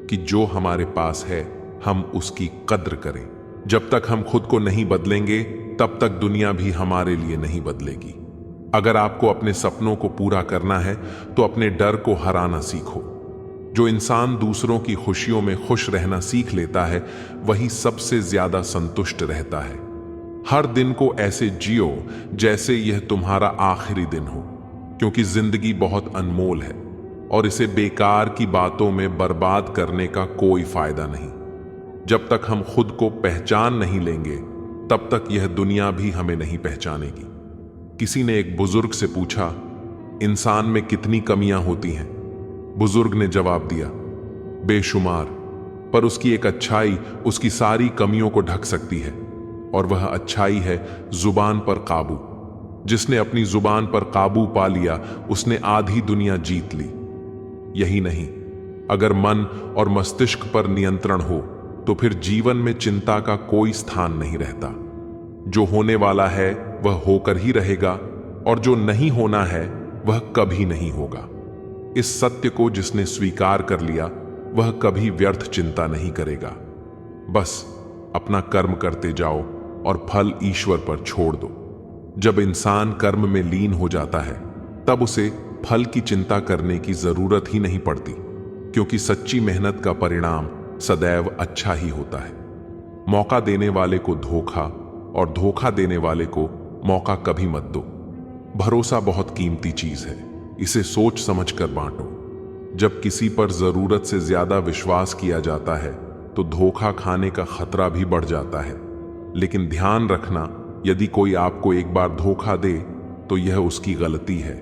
कि जो हमारे पास है हम उसकी कद्र करें। जब तक हम खुद को नहीं बदलेंगे तब तक दुनिया भी हमारे लिए नहीं बदलेगी। अगर आपको अपने सपनों को पूरा करना है तो अपने डर को हराना सीखो। जो इंसान दूसरों की खुशियों में खुश रहना सीख लेता है वही सबसे ज्यादा संतुष्ट रहता है। हर दिन को ऐसे जियो जैसे यह तुम्हारा आखिरी दिन हो, क्योंकि जिंदगी बहुत अनमोल है और इसे बेकार की बातों में बर्बाद करने का कोई फायदा नहीं। जब तक हम खुद को पहचान नहीं लेंगे तब तक यह दुनिया भी हमें नहीं पहचानेगी। किसी ने एक बुजुर्ग से पूछा, इंसान में कितनी कमियां होती हैं? बुजुर्ग ने जवाब दिया, बेशुमार, पर उसकी एक अच्छाई उसकी सारी कमियों को ढक सकती है, और वह अच्छाई है जुबान पर काबू। जिसने अपनी जुबान पर काबू पा लिया उसने आधी दुनिया जीत ली। यही नहीं, अगर मन और मस्तिष्क पर नियंत्रण हो तो फिर जीवन में चिंता का कोई स्थान नहीं रहता। जो होने वाला है वह होकर ही रहेगा और जो नहीं होना है वह कभी नहीं होगा। इस सत्य को जिसने स्वीकार कर लिया वह कभी व्यर्थ चिंता नहीं करेगा। बस अपना कर्म करते जाओ और फल ईश्वर पर छोड़ दो। जब इंसान कर्म में लीन हो जाता है तब उसे फल की चिंता करने की जरूरत ही नहीं पड़ती, क्योंकि सच्ची मेहनत का परिणाम सदैव अच्छा ही होता है। मौका देने वाले को धोखा और धोखा देने वाले को मौका कभी मत दो। भरोसा बहुत कीमती चीज है, इसे सोच समझ कर बांटो। जब किसी पर जरूरत से ज्यादा विश्वास किया जाता है तो धोखा खाने का खतरा भी बढ़ जाता है। लेकिन ध्यान रखना, यदि कोई आपको एक बार धोखा दे तो यह उसकी गलती है,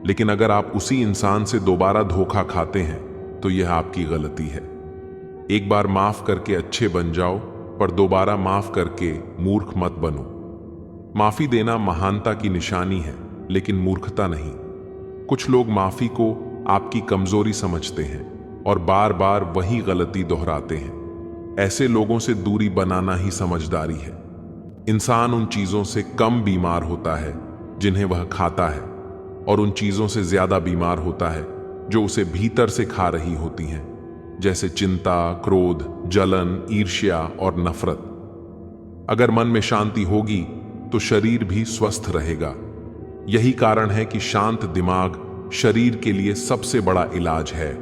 लेकिन अगर आप उसी इंसान से दोबारा धोखा खाते हैं तो यह आपकी गलती है। एक बार माफ करके अच्छे बन जाओ, पर दोबारा माफ करके मूर्ख मत बनो। माफी देना महानता की निशानी है, लेकिन मूर्खता नहीं। कुछ लोग माफी को आपकी कमजोरी समझते हैं और बार बार वही गलती दोहराते हैं। ऐसे लोगों से दूरी बनाना ही समझदारी है। इंसान उन चीजों से कम बीमार होता है जिन्हें वह खाता है, और उन चीजों से ज्यादा बीमार होता है जो उसे भीतर से खा रही होती हैं, जैसे चिंता, क्रोध, जलन, ईर्ष्या और नफरत। अगर मन में शांति होगी तो शरीर भी स्वस्थ रहेगा। यही कारण है कि शांत दिमाग शरीर के लिए सबसे बड़ा इलाज है,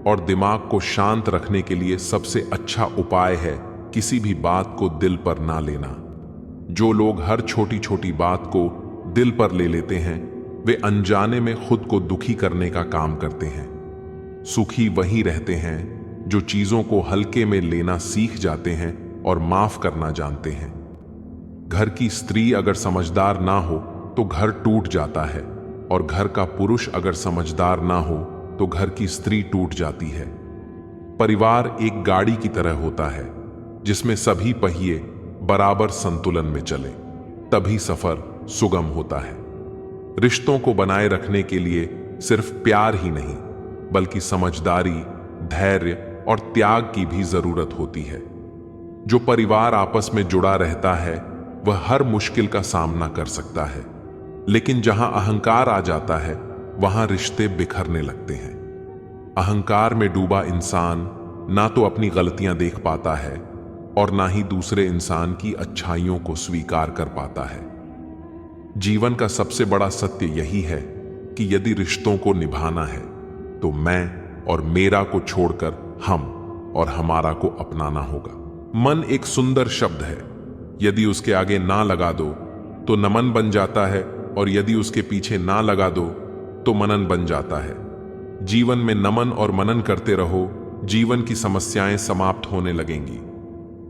और दिमाग को शांत रखने के लिए सबसे अच्छा उपाय है किसी भी बात को दिल पर ना लेना। जो लोग हर छोटी छोटी बात को दिल पर ले लेते हैं वे अनजाने में खुद को दुखी करने का काम करते हैं। सुखी वही रहते हैं जो चीजों को हल्के में लेना सीख जाते हैं और माफ करना जानते हैं। घर की स्त्री अगर समझदार ना हो तो घर टूट जाता है, और घर का पुरुष अगर समझदार ना हो तो घर की स्त्री टूट जाती है। परिवार एक गाड़ी की तरह होता है जिसमें सभी पहिए बराबर संतुलन में चले, तभी सफर सुगम होता है। रिश्तों को बनाए रखने के लिए सिर्फ प्यार ही नहीं बल्कि समझदारी, धैर्य और त्याग की भी जरूरत होती है। जो परिवार आपस में जुड़ा रहता है वह हर मुश्किल का सामना कर सकता है, लेकिन जहां अहंकार आ जाता है वहां रिश्ते बिखरने लगते हैं। अहंकार में डूबा इंसान ना तो अपनी गलतियां देख पाता है और ना ही दूसरे इंसान की अच्छाइयों को स्वीकार कर पाता है। जीवन का सबसे बड़ा सत्य यही है कि यदि रिश्तों को निभाना है तो मैं और मेरा को छोड़कर हम और हमारा को अपनाना होगा। मन एक सुंदर शब्द है, यदि उसके आगे ना लगा दो तो नमन बन जाता है, और यदि उसके पीछे ना लगा दो तो मनन बन जाता है। जीवन में नमन और मनन करते रहो, जीवन की समस्याएं समाप्त होने लगेंगी।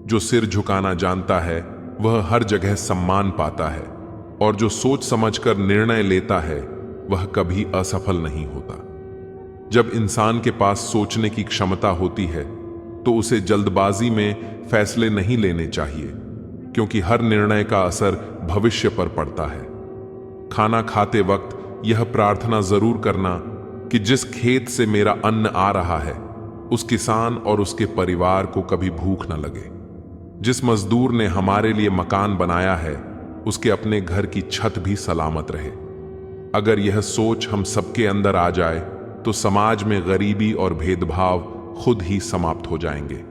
जो सिर झुकाना जानता है वह हर जगह सम्मान पाता है, और जो सोच समझकर निर्णय लेता है वह कभी असफल नहीं होता। जब इंसान के पास सोचने की क्षमता होती है तो उसे जल्दबाजी में फैसले नहीं लेने चाहिए, क्योंकि हर निर्णय का असर भविष्य पर पड़ता है। खाना खाते वक्त यह प्रार्थना जरूर करना कि जिस खेत से मेरा अन्न आ रहा है उस किसान और उसके परिवार को कभी भूख न लगे। जिस मजदूर ने हमारे लिए मकान बनाया है उसके अपने घर की छत भी सलामत रहे। अगर यह सोच हम सबके अंदर आ जाए तो समाज में गरीबी और भेदभाव खुद ही समाप्त हो जाएंगे।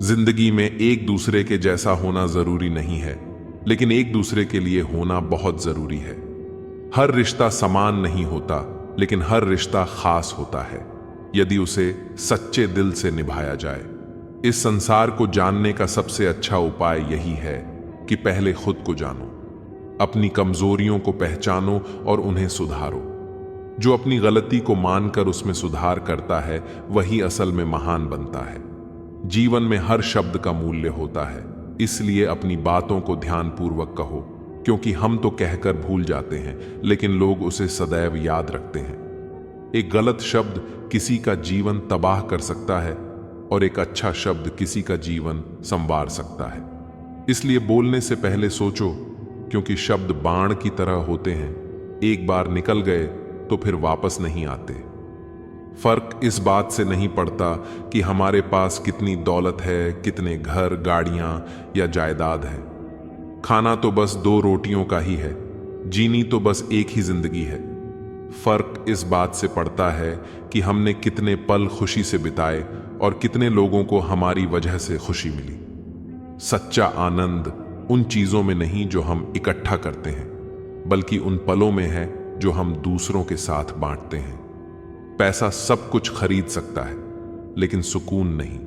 जिंदगी में एक दूसरे के जैसा होना जरूरी नहीं है, लेकिन एक दूसरे के लिए होना बहुत जरूरी है। हर रिश्ता समान नहीं होता, लेकिन हर रिश्ता खास होता है यदि उसे सच्चे दिल से निभाया जाए। इस संसार को जानने का सबसे अच्छा उपाय यही है कि पहले खुद को जानो, अपनी कमजोरियों को पहचानो और उन्हें सुधारो। जो अपनी गलती को मानकर उसमें सुधार करता है वही असल में महान बनता है। जीवन में हर शब्द का मूल्य होता है, इसलिए अपनी बातों को ध्यानपूर्वक कहो, क्योंकि हम तो कहकर भूल जाते हैं लेकिन लोग उसे सदैव याद रखते हैं। एक गलत शब्द किसी का जीवन तबाह कर सकता है और एक अच्छा शब्द किसी का जीवन संवार सकता है। इसलिए बोलने से पहले सोचो, क्योंकि शब्द बाण की तरह होते हैं एक बार निकल गए तो फिर वापस नहीं आते। फर्क इस बात से नहीं पड़ता कि हमारे पास कितनी दौलत है, कितने घर, गाड़ियां या जायदाद है। खाना तो बस 2 रोटियों का ही है, जीनी तो बस एक ही जिंदगी है। फर्क इस बात से पड़ता है कि हमने कितने पल खुशी से बिताए और कितने लोगों को हमारी वजह से खुशी मिली। सच्चा आनंद उन चीजों में नहीं जो हम इकट्ठा करते हैं, बल्कि उन पलों में है जो हम दूसरों के साथ बांटते हैं। पैसा सब कुछ खरीद सकता है, लेकिन सुकून नहीं।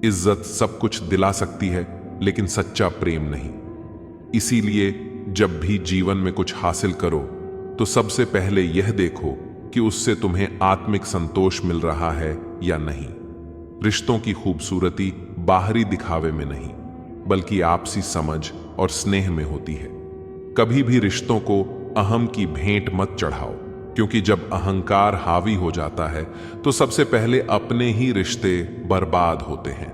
इज्जत सब कुछ दिला सकती है, लेकिन सच्चा प्रेम नहीं। इसीलिए जब भी जीवन में कुछ हासिल करो तो सबसे पहले यह देखो कि उससे तुम्हें आत्मिक संतोष मिल रहा है या नहीं। रिश्तों की खूबसूरती बाहरी दिखावे में नहीं, बल्कि आपसी समझ और स्नेह में होती है। कभी भी रिश्तों को अहम की भेंट मत चढ़ाओ, क्योंकि जब अहंकार हावी हो जाता है तो सबसे पहले अपने ही रिश्ते बर्बाद होते हैं।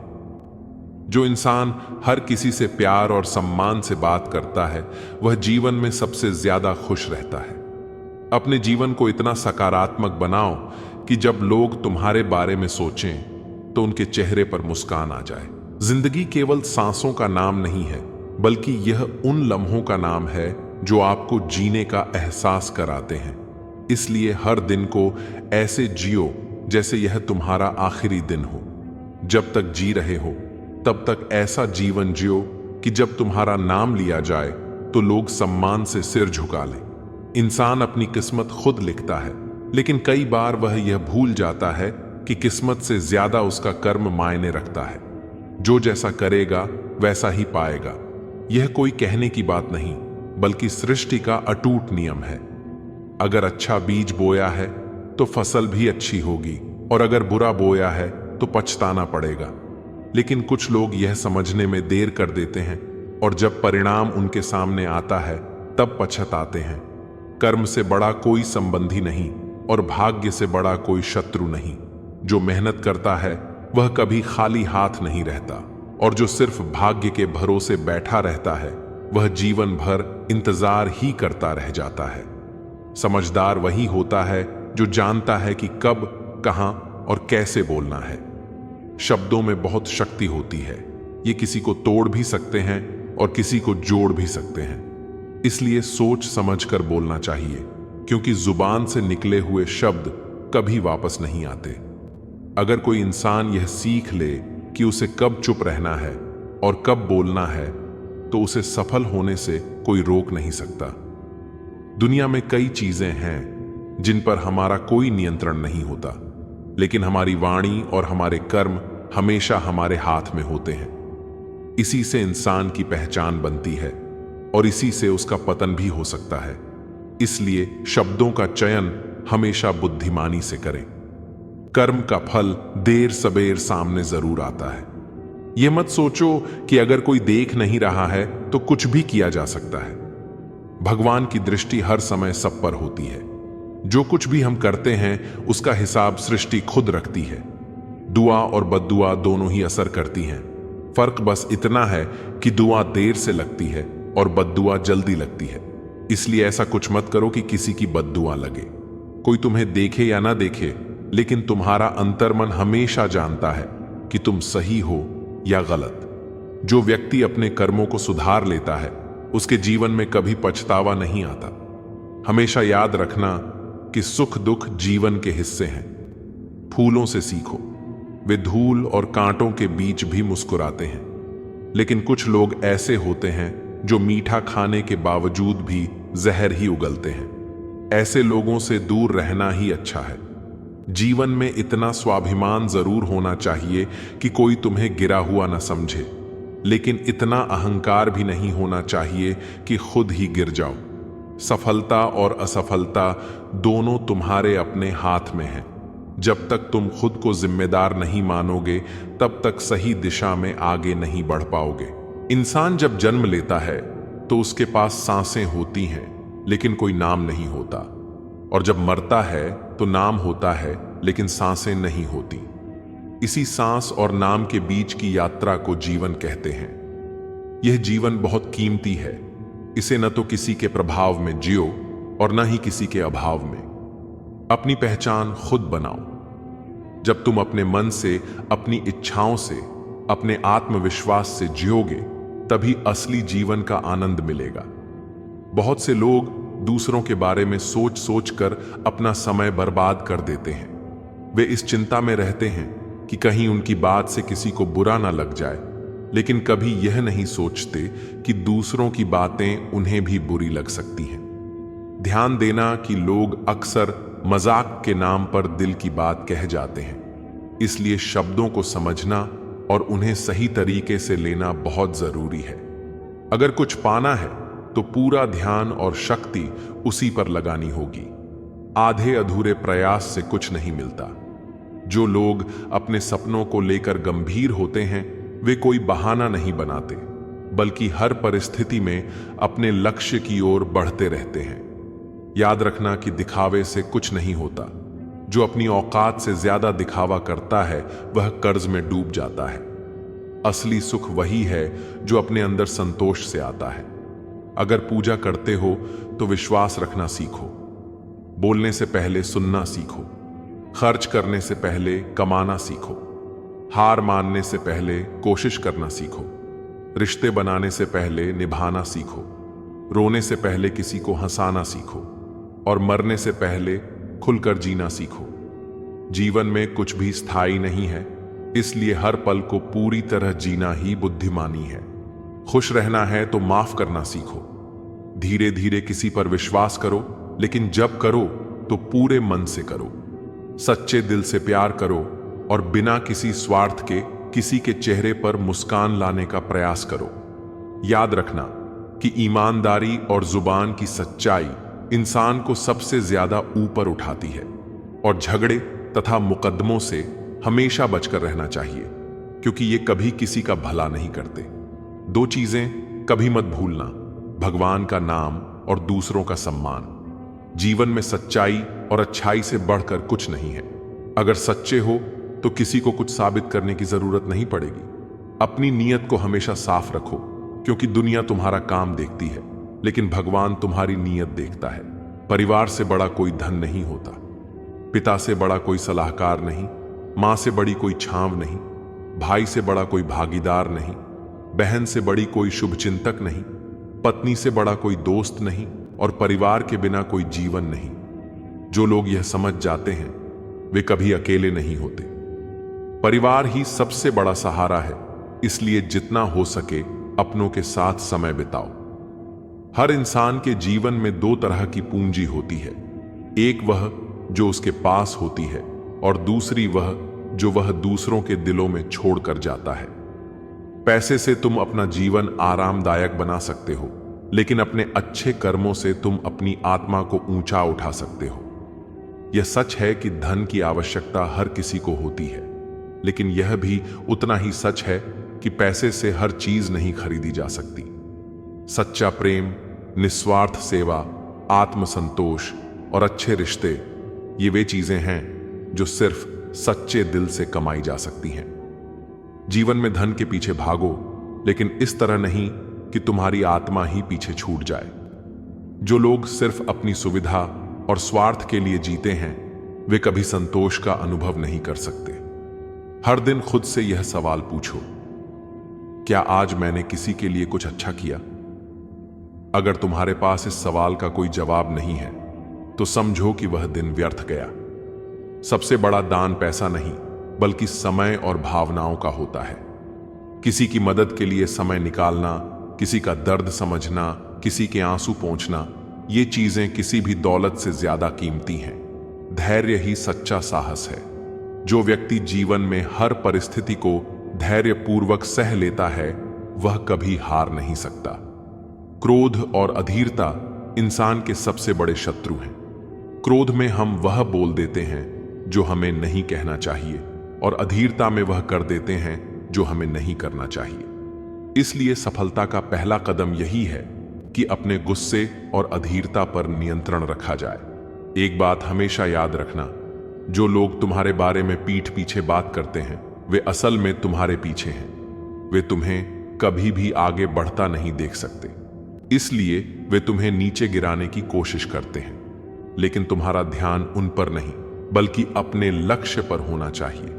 जो इंसान हर किसी से प्यार और सम्मान से बात करता है, वह जीवन में सबसे ज्यादा खुश रहता है। अपने जीवन को इतना सकारात्मक बनाओ कि जब लोग तुम्हारे बारे में सोचें तो उनके चेहरे पर मुस्कान आ जाए। जिंदगी केवल सांसों का नाम नहीं है, बल्कि यह उन लम्हों का नाम है जो आपको जीने का एहसास कराते हैं। इसलिए हर दिन को ऐसे जियो जैसे यह तुम्हारा आखिरी दिन हो। जब तक जी रहे हो तब तक ऐसा जीवन जियो कि जब तुम्हारा नाम लिया जाए तो लोग सम्मान से सिर झुका लें। इंसान अपनी किस्मत खुद लिखता है, लेकिन कई बार वह यह भूल जाता है कि किस्मत से ज्यादा उसका कर्म मायने रखता है। जो जैसा करेगा वैसा ही पाएगा। यह कोई कहने की बात नहीं, बल्कि सृष्टि का अटूट नियम है। अगर अच्छा बीज बोया है तो फसल भी अच्छी होगी, और अगर बुरा बोया है तो पछताना पड़ेगा। लेकिन कुछ लोग यह समझने में देर कर देते हैं, और जब परिणाम उनके सामने आता है तब पछताते हैं। कर्म से बड़ा कोई संबंधी नहीं, और भाग्य से बड़ा कोई शत्रु नहीं। जो मेहनत करता है वह कभी खाली हाथ नहीं रहता, और जो सिर्फ भाग्य के भरोसे बैठा रहता है वह जीवन भर इंतजार ही करता रह जाता है। समझदार वही होता है जो जानता है कि कब, कहां और कैसे बोलना है। शब्दों में बहुत शक्ति होती है। ये किसी को तोड़ भी सकते हैं और किसी को जोड़ भी सकते हैं। इसलिए सोच समझकर बोलना चाहिए, क्योंकि जुबान से निकले हुए शब्द कभी वापस नहीं आते। अगर कोई इंसान यह सीख ले कि उसे कब चुप रहना है और कब बोलना है, तो उसे सफल होने से कोई रोक नहीं सकता। दुनिया में कई चीजें हैं जिन पर हमारा कोई नियंत्रण नहीं होता, लेकिन हमारी वाणी और हमारे कर्म हमेशा हमारे हाथ में होते हैं। इसी से इंसान की पहचान बनती है, और इसी से उसका पतन भी हो सकता है। इसलिए शब्दों का चयन हमेशा बुद्धिमानी से करें। कर्म का फल देर सबेर सामने जरूर आता है। यह मत सोचो कि अगर कोई देख नहीं रहा है तो कुछ भी किया जा सकता है। भगवान की दृष्टि हर समय सब पर होती है। जो कुछ भी हम करते हैं उसका हिसाब सृष्टि खुद रखती है। दुआ और बद्दुआ दोनों ही असर करती हैं। फर्क बस इतना है कि दुआ देर से लगती है और बद्दुआ जल्दी लगती है। इसलिए ऐसा कुछ मत करो कि किसी की बद्दुआ लगे। कोई तुम्हें देखे या ना देखे, लेकिन तुम्हारा अंतर्मन हमेशा जानता है कि तुम सही हो या गलत। जो व्यक्ति अपने कर्मों को सुधार लेता है उसके जीवन में कभी पछतावा नहीं आता। हमेशा याद रखना कि सुख दुख जीवन के हिस्से हैं। फूलों से सीखो, वे धूल और कांटों के बीच भी मुस्कुराते हैं। लेकिन कुछ लोग ऐसे होते हैं जो मीठा खाने के बावजूद भी जहर ही उगलते हैं। ऐसे लोगों से दूर रहना ही अच्छा है। जीवन में इतना स्वाभिमान जरूर होना चाहिए कि कोई तुम्हें गिरा हुआ न समझे, लेकिन इतना अहंकार भी नहीं होना चाहिए कि खुद ही गिर जाओ। सफलता और असफलता दोनों तुम्हारे अपने हाथ में है। जब तक तुम खुद को जिम्मेदार नहीं मानोगे, तब तक सही दिशा में आगे नहीं बढ़ पाओगे। इंसान जब जन्म लेता है तो उसके पास सांसें होती हैं, लेकिन कोई नाम नहीं होता। और जब मरता है तो नाम होता है, लेकिन सांसें नहीं होती। इसी सांस और नाम के बीच की यात्रा को जीवन कहते हैं। यह जीवन बहुत कीमती है। इसे न तो किसी के प्रभाव में जियो, और न ही किसी के अभाव में। अपनी पहचान खुद बनाओ। जब तुम अपने मन से, अपनी इच्छाओं से, अपने आत्मविश्वास से जियोगे, तभी असली जीवन का आनंद मिलेगा। बहुत से लोग दूसरों के बारे में सोच सोच कर अपना समय बर्बाद कर देते हैं। वे इस चिंता में रहते हैं कि कहीं उनकी बात से किसी को बुरा ना लग जाए, लेकिन कभी यह नहीं सोचते कि दूसरों की बातें उन्हें भी बुरी लग सकती हैं। ध्यान देना कि लोग अक्सर मजाक के नाम पर दिल की बात कह जाते हैं, इसलिए शब्दों को समझना और उन्हें सही तरीके से लेना बहुत जरूरी है। अगर कुछ पाना है तो पूरा ध्यान और शक्ति उसी पर लगानी होगी। आधे अधूरे प्रयास से कुछ नहीं मिलता। जो लोग अपने सपनों को लेकर गंभीर होते हैं, वे कोई बहाना नहीं बनाते, बल्कि हर परिस्थिति में अपने लक्ष्य की ओर बढ़ते रहते हैं। याद रखना कि दिखावे से कुछ नहीं होता। जो अपनी औकात से ज्यादा दिखावा करता है वह कर्ज में डूब जाता है। असली सुख वही है जो अपने अंदर संतोष से आता है। अगर पूजा करते हो तो विश्वास रखना सीखो। बोलने से पहले सुनना सीखो। खर्च करने से पहले कमाना सीखो। हार मानने से पहले कोशिश करना सीखो। रिश्ते बनाने से पहले निभाना सीखो। रोने से पहले किसी को हंसाना सीखो और मरने से पहले खुलकर जीना सीखो। जीवन में कुछ भी स्थायी नहीं है, इसलिए हर पल को पूरी तरह जीना ही बुद्धिमानी है। खुश रहना है तो माफ करना सीखो। धीरे धीरे किसी पर विश्वास करो, लेकिन जब करो तो पूरे मन से करो। सच्चे दिल से प्यार करो और बिना किसी स्वार्थ के किसी के चेहरे पर मुस्कान लाने का प्रयास करो। याद रखना कि ईमानदारी और जुबान की सच्चाई इंसान को सबसे ज्यादा ऊपर उठाती है, और झगड़े तथा मुकदमों से हमेशा बचकर रहना चाहिए, क्योंकि ये कभी किसी का भला नहीं करते। दो चीजें कभी मत भूलना, भगवान का नाम और दूसरों का सम्मान। जीवन में सच्चाई और अच्छाई से बढ़कर कुछ नहीं है। अगर सच्चे हो तो किसी को कुछ साबित करने की जरूरत नहीं पड़ेगी। अपनी नीयत को हमेशा साफ रखो, क्योंकि दुनिया तुम्हारा काम देखती है, लेकिन भगवान तुम्हारी नीयत देखता है। परिवार से बड़ा कोई धन नहीं होता, पिता से बड़ा कोई सलाहकार नहीं, मां से बड़ी कोई छांव नहीं, भाई से बड़ा कोई भागीदार नहीं, बहन से बड़ी कोई शुभचिंतक नहीं, पत्नी से बड़ा कोई दोस्त नहीं, और परिवार के बिना कोई जीवन नहीं। जो लोग यह समझ जाते हैं वे कभी अकेले नहीं होते। परिवार ही सबसे बड़ा सहारा है, इसलिए जितना हो सके अपनों के साथ समय बिताओ। हर इंसान के जीवन में दो तरह की पूंजी होती है, एक वह जो उसके पास होती है और दूसरी वह जो वह दूसरों के दिलों में छोड़कर जाता है। पैसे से तुम अपना जीवन आरामदायक बना सकते हो, लेकिन अपने अच्छे कर्मों से तुम अपनी आत्मा को ऊंचा उठा सकते हो। यह सच है कि धन की आवश्यकता हर किसी को होती है, लेकिन यह भी उतना ही सच है कि पैसे से हर चीज नहीं खरीदी जा सकती। सच्चा प्रेम, निस्वार्थ सेवा, आत्मसंतोष और अच्छे रिश्ते, ये वे चीजें हैं जो सिर्फ सच्चे दिल से कमाई जा सकती हैं। जीवन में धन के पीछे भागो, लेकिन इस तरह नहीं कि तुम्हारी आत्मा ही पीछे छूट जाए। जो लोग सिर्फ अपनी सुविधा और स्वार्थ के लिए जीते हैं, वे कभी संतोष का अनुभव नहीं कर सकते। हर दिन खुद से यह सवाल पूछो, क्या आज मैंने किसी के लिए कुछ अच्छा किया? अगर तुम्हारे पास इस सवाल का कोई जवाब नहीं है, तो समझो कि वह दिन व्यर्थ गया। सबसे बड़ा दान पैसा नहीं, बल्कि समय और भावनाओं का होता है। किसी की मदद के लिए समय निकालना, किसी का दर्द समझना, किसी के आंसू पोंछना, ये चीजें किसी भी दौलत से ज्यादा कीमती हैं। धैर्य ही सच्चा साहस है। जो व्यक्ति जीवन में हर परिस्थिति को धैर्यपूर्वक सह लेता है, वह कभी हार नहीं सकता। क्रोध और अधीरता इंसान के सबसे बड़े शत्रु हैं। क्रोध में हम वह बोल देते हैं जो हमें नहीं कहना चाहिए, और अधीरता में वह कर देते हैं जो हमें नहीं करना चाहिए। इसलिए सफलता का पहला कदम यही है कि अपने गुस्से और अधीरता पर नियंत्रण रखा जाए। एक बात हमेशा याद रखना, जो लोग तुम्हारे बारे में पीठ पीछे बात करते हैं, वे असल में तुम्हारे पीछे हैं। वे तुम्हें कभी भी आगे बढ़ता नहीं देख सकते। इसलिए वे तुम्हें नीचे गिराने की कोशिश करते हैं, लेकिन तुम्हारा ध्यान उन पर नहीं बल्कि अपने लक्ष्य पर होना चाहिए।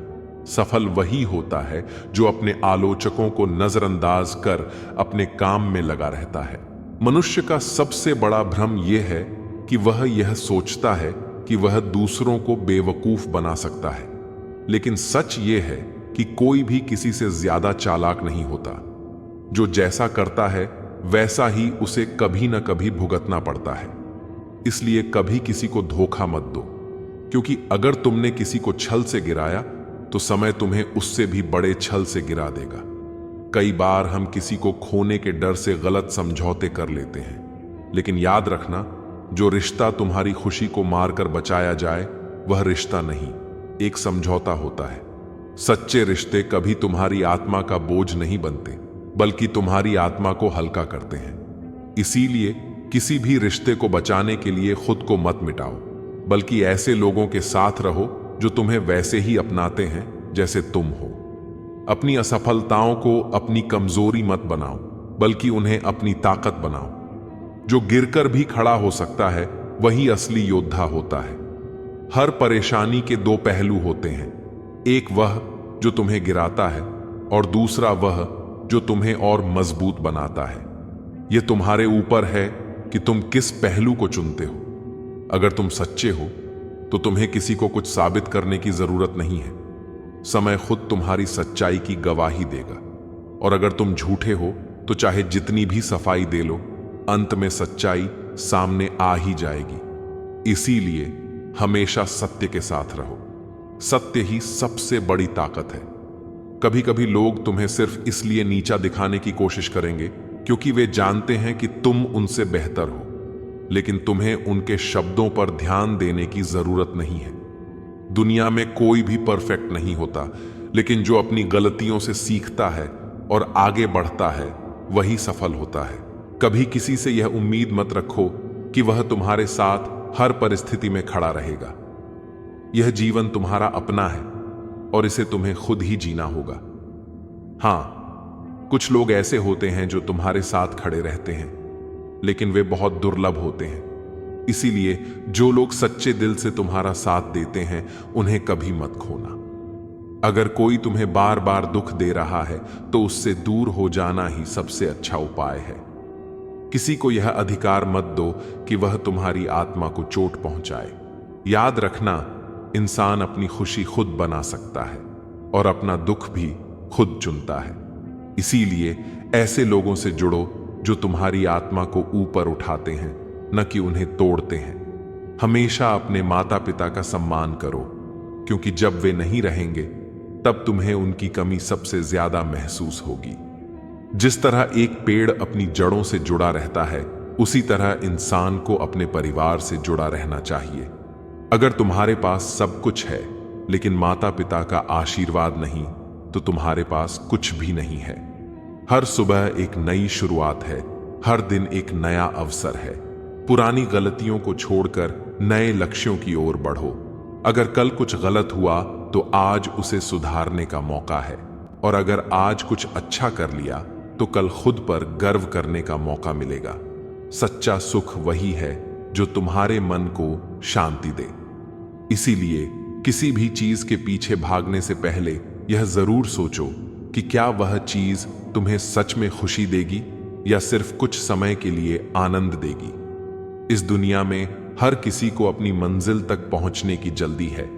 सफल वही होता है जो अपने आलोचकों को नजरअंदाज कर अपने काम में लगा रहता है। मनुष्य का सबसे बड़ा भ्रम यह है कि वह यह सोचता है कि वह दूसरों को बेवकूफ बना सकता है, लेकिन सच यह है कि कोई भी किसी से ज्यादा चालाक नहीं होता। जो जैसा करता है वैसा ही उसे कभी न कभी भुगतना पड़ता है। इसलिए कभी किसी को धोखा मत दो, क्योंकि अगर तुमने किसी को छल से गिराया तो समय तुम्हें उससे भी बड़े छल से गिरा देगा। कई बार हम किसी को खोने के डर से गलत समझौते कर लेते हैं, लेकिन याद रखना, जो रिश्ता तुम्हारी खुशी को मारकर बचाया जाए वह रिश्ता नहीं, एक समझौता होता है। सच्चे रिश्ते कभी तुम्हारी आत्मा का बोझ नहीं बनते, बल्कि तुम्हारी आत्मा को हल्का करते हैं। इसीलिए किसी भी रिश्ते को बचाने के लिए खुद को मत मिटाओ, बल्कि ऐसे लोगों के साथ रहो जो तुम्हें वैसे ही अपनाते हैं जैसे तुम हो। अपनी असफलताओं को अपनी कमजोरी मत बनाओ, बल्कि उन्हें अपनी ताकत बनाओ। जो गिरकर भी खड़ा हो सकता है वही असली योद्धा होता है। हर परेशानी के दो पहलू होते हैं, एक वह जो तुम्हें गिराता है और दूसरा वह जो तुम्हें और मजबूत बनाता है। यह तुम्हारे ऊपर है कि तुम किस पहलू को चुनते हो। अगर तुम सच्चे हो तो तुम्हें किसी को कुछ साबित करने की जरूरत नहीं है। समय खुद तुम्हारी सच्चाई की गवाही देगा, और अगर तुम झूठे हो तो चाहे जितनी भी सफाई दे लो, अंत में सच्चाई सामने आ ही जाएगी। इसीलिए हमेशा सत्य के साथ रहो। सत्य ही सबसे बड़ी ताकत है। कभी कभी लोग तुम्हें सिर्फ इसलिए नीचा दिखाने की कोशिश करेंगे क्योंकि वे जानते हैं कि तुम उनसे बेहतर हो, लेकिन तुम्हें उनके शब्दों पर ध्यान देने की जरूरत नहीं है। दुनिया में कोई भी परफेक्ट नहीं होता, लेकिन जो अपनी गलतियों से सीखता है और आगे बढ़ता है वही सफल होता है। कभी किसी से यह उम्मीद मत रखो कि वह तुम्हारे साथ हर परिस्थिति में खड़ा रहेगा। यह जीवन तुम्हारा अपना है और इसे तुम्हें खुद ही जीना होगा। हां, कुछ लोग ऐसे होते हैं जो तुम्हारे साथ खड़े रहते हैं, लेकिन वे बहुत दुर्लभ होते हैं। इसीलिए जो लोग सच्चे दिल से तुम्हारा साथ देते हैं उन्हें कभी मत खोना। अगर कोई तुम्हें बार बार दुख दे रहा है तो उससे दूर हो जाना ही सबसे अच्छा उपाय है। किसी को यह अधिकार मत दो कि वह तुम्हारी आत्मा को चोट पहुंचाए। याद रखना, इंसान अपनी खुशी खुद बना सकता है और अपना दुख भी खुद चुनता है। इसीलिए ऐसे लोगों से जुड़ो जो तुम्हारी आत्मा को ऊपर उठाते हैं, न कि उन्हें तोड़ते हैं। हमेशा अपने माता पिता का सम्मान करो, क्योंकि जब वे नहीं रहेंगे तब तुम्हें उनकी कमी सबसे ज्यादा महसूस होगी। जिस तरह एक पेड़ अपनी जड़ों से जुड़ा रहता है, उसी तरह इंसान को अपने परिवार से जुड़ा रहना चाहिए। अगर तुम्हारे पास सब कुछ है लेकिन माता पिता का आशीर्वाद नहीं, तो तुम्हारे पास कुछ भी नहीं है। हर सुबह एक नई शुरुआत है, हर दिन एक नया अवसर है। पुरानी गलतियों को छोड़कर नए लक्ष्यों की ओर बढ़ो। अगर कल कुछ गलत हुआ तो आज उसे सुधारने का मौका है, और अगर आज कुछ अच्छा कर लिया तो कल खुद पर गर्व करने का मौका मिलेगा। सच्चा सुख वही है जो तुम्हारे मन को शांति दे। इसीलिए किसी भी चीज के पीछे भागने से पहले यह जरूर सोचो कि क्या वह चीज तुम्हें सच में खुशी देगी या सिर्फ कुछ समय के लिए आनंद देगी। इस दुनिया में हर किसी को अपनी मंजिल तक पहुंचने की जल्दी है,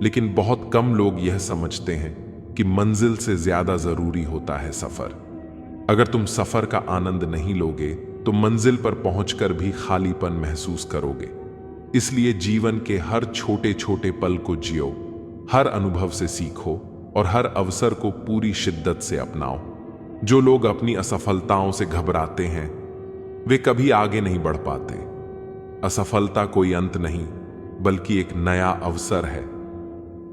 लेकिन बहुत कम लोग यह समझते हैं कि मंजिल से ज्यादा जरूरी होता है सफर। अगर तुम सफर का आनंद नहीं लोगे तो मंजिल पर पहुंचकर भी खालीपन महसूस करोगे। इसलिए जीवन के हर छोटे छोटे पल को जियो, हर अनुभव से सीखो और हर अवसर को पूरी शिद्दत से अपनाओ। जो लोग अपनी असफलताओं से घबराते हैं वे कभी आगे नहीं बढ़ पाते। असफलता कोई अंत नहीं, बल्कि एक नया अवसर है।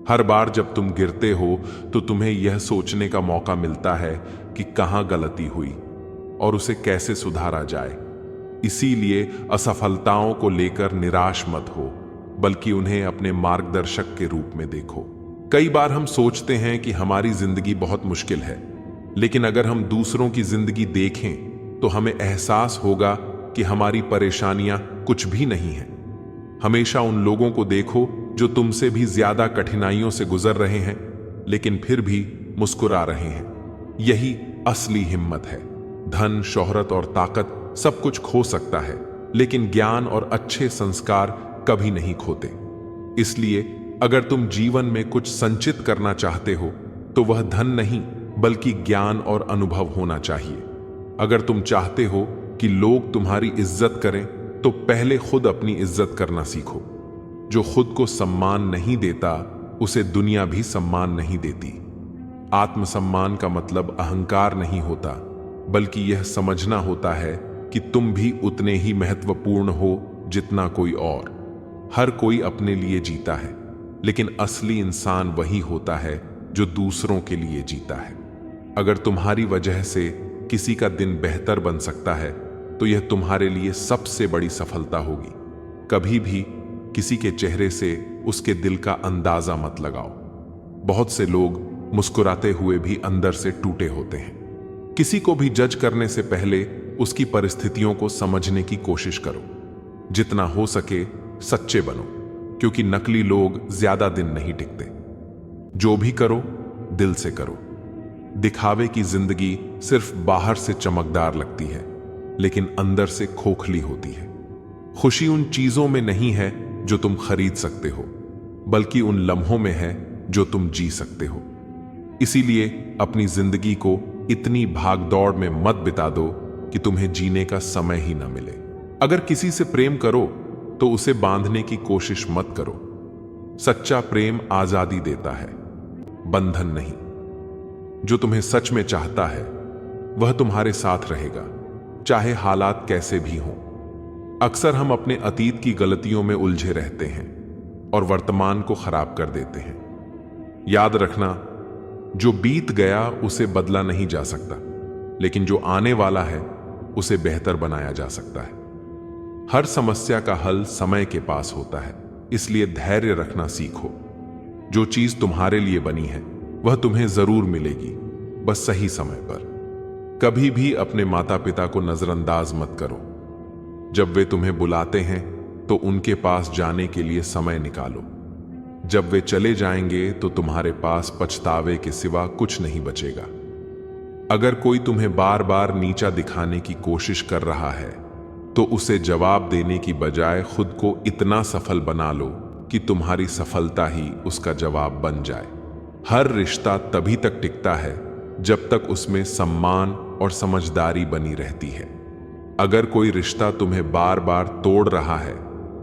हर बार जब तुम गिरते हो तो तुम्हें यह सोचने का मौका मिलता है कि कहां गलती हुई और उसे कैसे सुधारा जाए। इसीलिए असफलताओं को लेकर निराश मत हो, बल्कि उन्हें अपने मार्गदर्शक के रूप में देखो। कई बार हम सोचते हैं कि हमारी जिंदगी बहुत मुश्किल है, लेकिन अगर हम दूसरों की जिंदगी देखें तो हमें एहसास होगा कि हमारी परेशानियां कुछ भी नहीं हैं। हमेशा उन लोगों को देखो जो तुमसे भी ज्यादा कठिनाइयों से गुजर रहे हैं, लेकिन फिर भी मुस्कुरा रहे हैं। यही असली हिम्मत है। धन, शोहरत और ताकत सब कुछ खो सकता है, लेकिन ज्ञान और अच्छे संस्कार कभी नहीं खोते। इसलिए अगर तुम जीवन में कुछ संचित करना चाहते हो तो वह धन नहीं बल्कि ज्ञान और अनुभव होना चाहिए। अगर तुम चाहते हो कि लोग तुम्हारी इज्जत करें तो पहले खुद अपनी इज्जत करना सीखो। जो खुद को सम्मान नहीं देता उसे दुनिया भी सम्मान नहीं देती। आत्मसम्मान का मतलब अहंकार नहीं होता, बल्कि यह समझना होता है कि तुम भी उतने ही महत्वपूर्ण हो जितना कोई और। हर कोई अपने लिए जीता है, लेकिन असली इंसान वही होता है जो दूसरों के लिए जीता है। अगर तुम्हारी वजह से किसी का दिन बेहतर बन सकता है तो यह तुम्हारे लिए सबसे बड़ी सफलता होगी। कभी भी किसी के चेहरे से उसके दिल का अंदाजा मत लगाओ। बहुत से लोग मुस्कुराते हुए भी अंदर से टूटे होते हैं। किसी को भी जज करने से पहले उसकी परिस्थितियों को समझने की कोशिश करो। जितना हो सके सच्चे बनो, क्योंकि नकली लोग ज्यादा दिन नहीं टिकते। जो भी करो दिल से करो। दिखावे की जिंदगी सिर्फ बाहर से चमकदार लगती है, लेकिन अंदर से खोखली होती है। खुशी उन चीजों में नहीं है जो तुम खरीद सकते हो, बल्कि उन लम्हों में है जो तुम जी सकते हो। इसीलिए अपनी जिंदगी को इतनी भागदौड़ में मत बिता दो कि तुम्हें जीने का समय ही ना मिले। अगर किसी से प्रेम करो तो उसे बांधने की कोशिश मत करो। सच्चा प्रेम आजादी देता है, बंधन नहीं। जो तुम्हें सच में चाहता है वह तुम्हारे साथ रहेगा, चाहे हालात कैसे भी हों। अक्सर हम अपने अतीत की गलतियों में उलझे रहते हैं और वर्तमान को खराब कर देते हैं। याद रखना, जो बीत गया उसे बदला नहीं जा सकता, लेकिन जो आने वाला है उसे बेहतर बनाया जा सकता है। हर समस्या का हल समय के पास होता है, इसलिए धैर्य रखना सीखो। जो चीज तुम्हारे लिए बनी है वह तुम्हें जरूर मिलेगी, बस सही समय पर। कभी भी अपने माता पिता को नजरअंदाज मत करो। जब वे तुम्हें बुलाते हैं तो उनके पास जाने के लिए समय निकालो। जब वे चले जाएंगे तो तुम्हारे पास पछतावे के सिवा कुछ नहीं बचेगा। अगर कोई तुम्हें बार बार नीचा दिखाने की कोशिश कर रहा है तो उसे जवाब देने की बजाय खुद को इतना सफल बना लो कि तुम्हारी सफलता ही उसका जवाब बन जाए। हर रिश्ता तभी तक टिकता है जब तक उसमें सम्मान और समझदारी बनी रहती है। अगर कोई रिश्ता तुम्हें बार बार तोड़ रहा है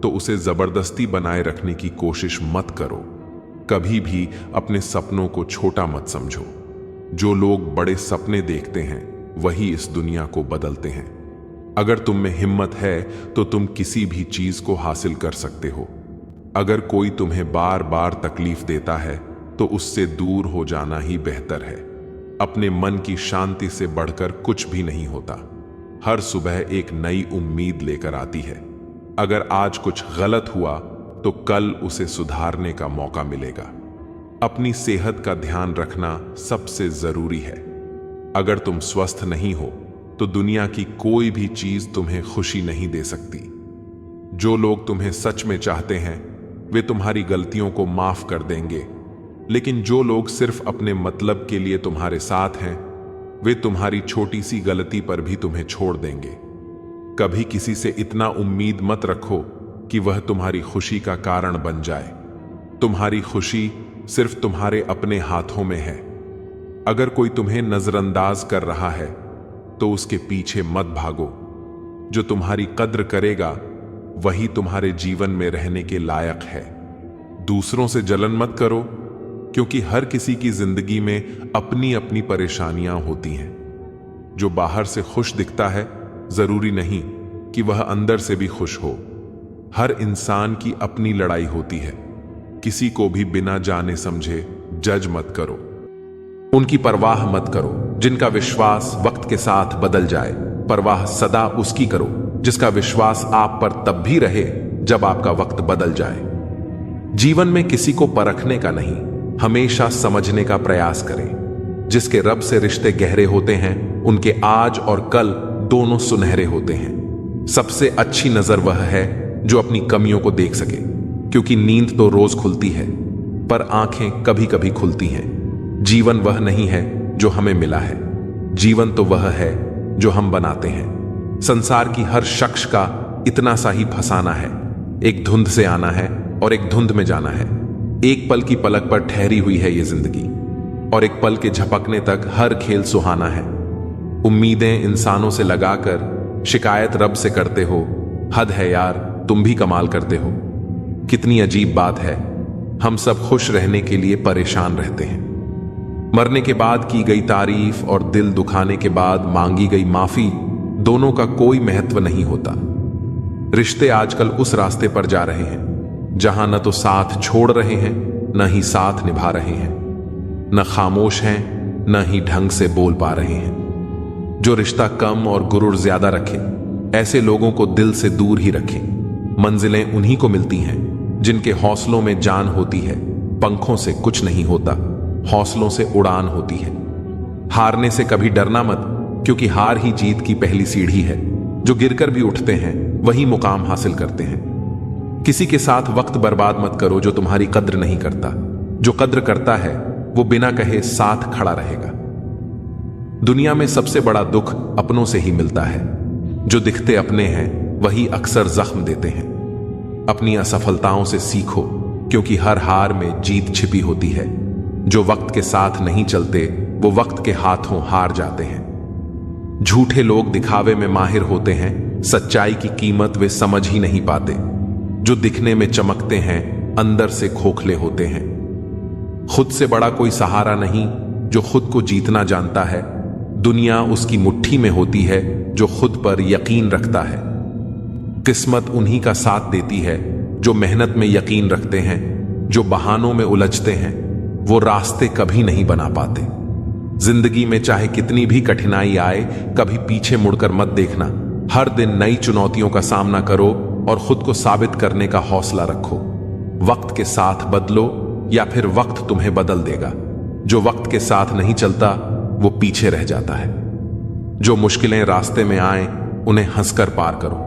तो उसे जबरदस्ती बनाए रखने की कोशिश मत करो। कभी भी अपने सपनों को छोटा मत समझो। जो लोग बड़े सपने देखते हैं वही इस दुनिया को बदलते हैं। अगर तुम में हिम्मत है तो तुम किसी भी चीज को हासिल कर सकते हो। अगर कोई तुम्हें बार बार तकलीफ देता है तो उससे दूर हो जाना ही बेहतर है। अपने मन की शांति से बढ़कर कुछ भी नहीं होता। हर सुबह एक नई उम्मीद लेकर आती है। अगर आज कुछ गलत हुआ तो कल उसे सुधारने का मौका मिलेगा। अपनी सेहत का ध्यान रखना सबसे जरूरी है। अगर तुम स्वस्थ नहीं हो तो दुनिया की कोई भी चीज तुम्हें खुशी नहीं दे सकती। जो लोग तुम्हें सच में चाहते हैं वे तुम्हारी गलतियों को माफ कर देंगे, लेकिन जो लोग सिर्फ अपने मतलब के लिए तुम्हारे साथ हैं वे तुम्हारी छोटी सी गलती पर भी तुम्हें छोड़ देंगे। कभी किसी से इतना उम्मीद मत रखो कि वह तुम्हारी खुशी का कारण बन जाए। तुम्हारी खुशी सिर्फ तुम्हारे अपने हाथों में है। अगर कोई तुम्हें नजरअंदाज कर रहा है तो उसके पीछे मत भागो। जो तुम्हारी कद्र करेगा वही तुम्हारे जीवन में रहने के लायक है। दूसरों से जलन मत करो, क्योंकि हर किसी की जिंदगी में अपनी अपनी परेशानियां होती हैं। जो बाहर से खुश दिखता है जरूरी नहीं कि वह अंदर से भी खुश हो। हर इंसान की अपनी लड़ाई होती है। किसी को भी बिना जाने समझे जज मत करो। उनकी परवाह मत करो जिनका विश्वास वक्त के साथ बदल जाए। परवाह सदा उसकी करो जिसका विश्वास आप पर तब भी रहे जब आपका वक्त बदल जाए। जीवन में किसी को परखने का नहीं, हमेशा समझने का प्रयास करें। जिसके रब से रिश्ते गहरे होते हैं उनके आज और कल दोनों सुनहरे होते हैं। सबसे अच्छी नजर वह है जो अपनी कमियों को देख सके, क्योंकि नींद तो रोज खुलती है पर आंखें कभी कभी खुलती हैं। जीवन वह नहीं है जो हमें मिला है, जीवन तो वह है जो हम बनाते हैं। संसार की हर शख्स का इतना सा ही फसाना है, एक धुंध से आना है और एक धुंध में जाना है। एक पल की पलक पर ठहरी हुई है ये जिंदगी, और एक पल के झपकने तक हर खेल सुहाना है। उम्मीदें इंसानों से लगाकर शिकायत रब से करते हो, हद है यार तुम भी कमाल करते हो। कितनी अजीब बात है, हम सब खुश रहने के लिए परेशान रहते हैं। मरने के बाद की गई तारीफ और दिल दुखाने के बाद मांगी गई माफी, दोनों का कोई महत्व नहीं होता। रिश्ते आजकल उस रास्ते पर जा रहे हैं जहां न तो साथ छोड़ रहे हैं न ही साथ निभा रहे हैं, न खामोश हैं न ही ढंग से बोल पा रहे हैं। जो रिश्ता कम और गुरूर ज्यादा रखे, ऐसे लोगों को दिल से दूर ही रखें। मंजिलें उन्हीं को मिलती हैं जिनके हौसलों में जान होती है। पंखों से कुछ नहीं होता, हौसलों से उड़ान होती है। हारने से कभी डरना मत, क्योंकि हार ही जीत की पहली सीढ़ी है। जो गिरकर भी उठते हैं वही मुकाम हासिल करते हैं। किसी के साथ वक्त बर्बाद मत करो जो तुम्हारी कद्र नहीं करता। जो कद्र करता है वो बिना कहे साथ खड़ा रहेगा। दुनिया में सबसे बड़ा दुख अपनों से ही मिलता है। जो दिखते अपने हैं वही अक्सर जख्म देते हैं। अपनी असफलताओं से सीखो, क्योंकि हर हार में जीत छिपी होती है। जो वक्त के साथ नहीं चलते वो वक्त के हाथों हार जाते हैं। झूठे लोग दिखावे में माहिर होते हैं, सच्चाई की कीमत वे समझ ही नहीं पाते। जो दिखने में चमकते हैं अंदर से खोखले होते हैं। खुद से बड़ा कोई सहारा नहीं जो खुद को जीतना जानता है। दुनिया उसकी मुट्ठी में होती है जो खुद पर यकीन रखता है। किस्मत उन्हीं का साथ देती है जो मेहनत में यकीन रखते हैं। जो बहानों में उलझते हैं वो रास्ते कभी नहीं बना पाते। जिंदगी में चाहे कितनी भी कठिनाई आए, कभी पीछे मुड़कर मत देखना। हर दिन नई चुनौतियों का सामना करो और खुद को साबित करने का हौसला रखो। वक्त के साथ बदलो या फिर वक्त तुम्हें बदल देगा। जो वक्त के साथ नहीं चलता वो पीछे रह जाता है। जो मुश्किलें रास्ते में आए उन्हें हंसकर पार करो,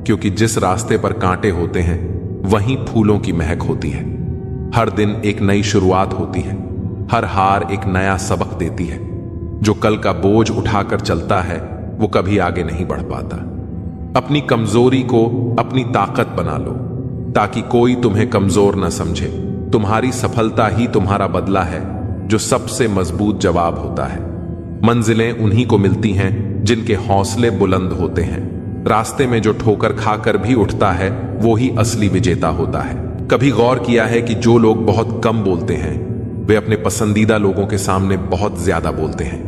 क्योंकि जिस रास्ते पर कांटे होते हैं वहीं फूलों की महक होती है। हर दिन एक नई शुरुआत होती है। हर हार एक नया सबक देती है। जो कल का बोझ उठाकर चलता है वो कभी आगे नहीं बढ़ पाता। अपनी कमजोरी को अपनी ताकत बना लो, ताकि कोई तुम्हें कमजोर न समझे। तुम्हारी सफलता ही तुम्हारा बदला है, जो सबसे मजबूत जवाब होता है। मंजिलें उन्हीं को मिलती हैं जिनके हौसले बुलंद होते हैं। रास्ते में जो ठोकर खाकर भी उठता है वो ही असली विजेता होता है। कभी गौर किया है कि जो लोग बहुत कम बोलते हैं वे अपने पसंदीदा लोगों के सामने बहुत ज्यादा बोलते हैं।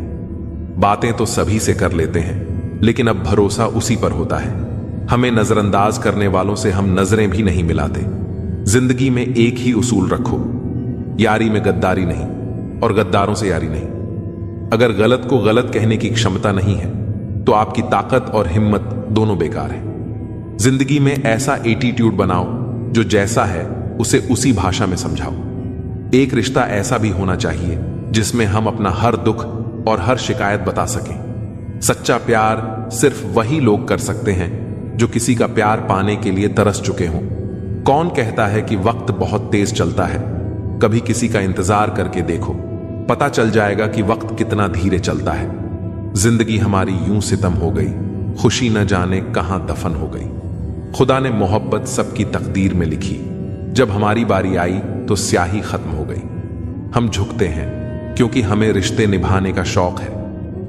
बातें तो सभी से कर लेते हैं, लेकिन अब भरोसा उसी पर होता है। हमें नजरअंदाज करने वालों से हम नजरें भी नहीं मिलाते। जिंदगी में एक ही उसूल रखो, यारी में गद्दारी नहीं और गद्दारों से यारी नहीं। अगर गलत को गलत कहने की क्षमता नहीं है तो आपकी ताकत और हिम्मत दोनों बेकार है। जिंदगी में ऐसा एटीट्यूड बनाओ जो जैसा है उसे उसी भाषा में समझाओ। एक रिश्ता ऐसा भी होना चाहिए जिसमें हम अपना हर दुख और हर शिकायत बता सकें। सच्चा प्यार सिर्फ वही लोग कर सकते हैं जो किसी का प्यार पाने के लिए तरस चुके हों। कौन कहता है कि वक्त बहुत तेज चलता है? कभी किसी का इंतजार करके देखो, पता चल जाएगा कि वक्त कितना धीरे चलता है। जिंदगी हमारी यूं सितम हो गई, खुशी न जाने कहां दफन हो गई। खुदा ने मोहब्बत सबकी तकदीर में लिखी, जब हमारी बारी आई तो स्याही खत्म हो गई। हम झुकते हैं क्योंकि हमें रिश्ते निभाने का शौक है,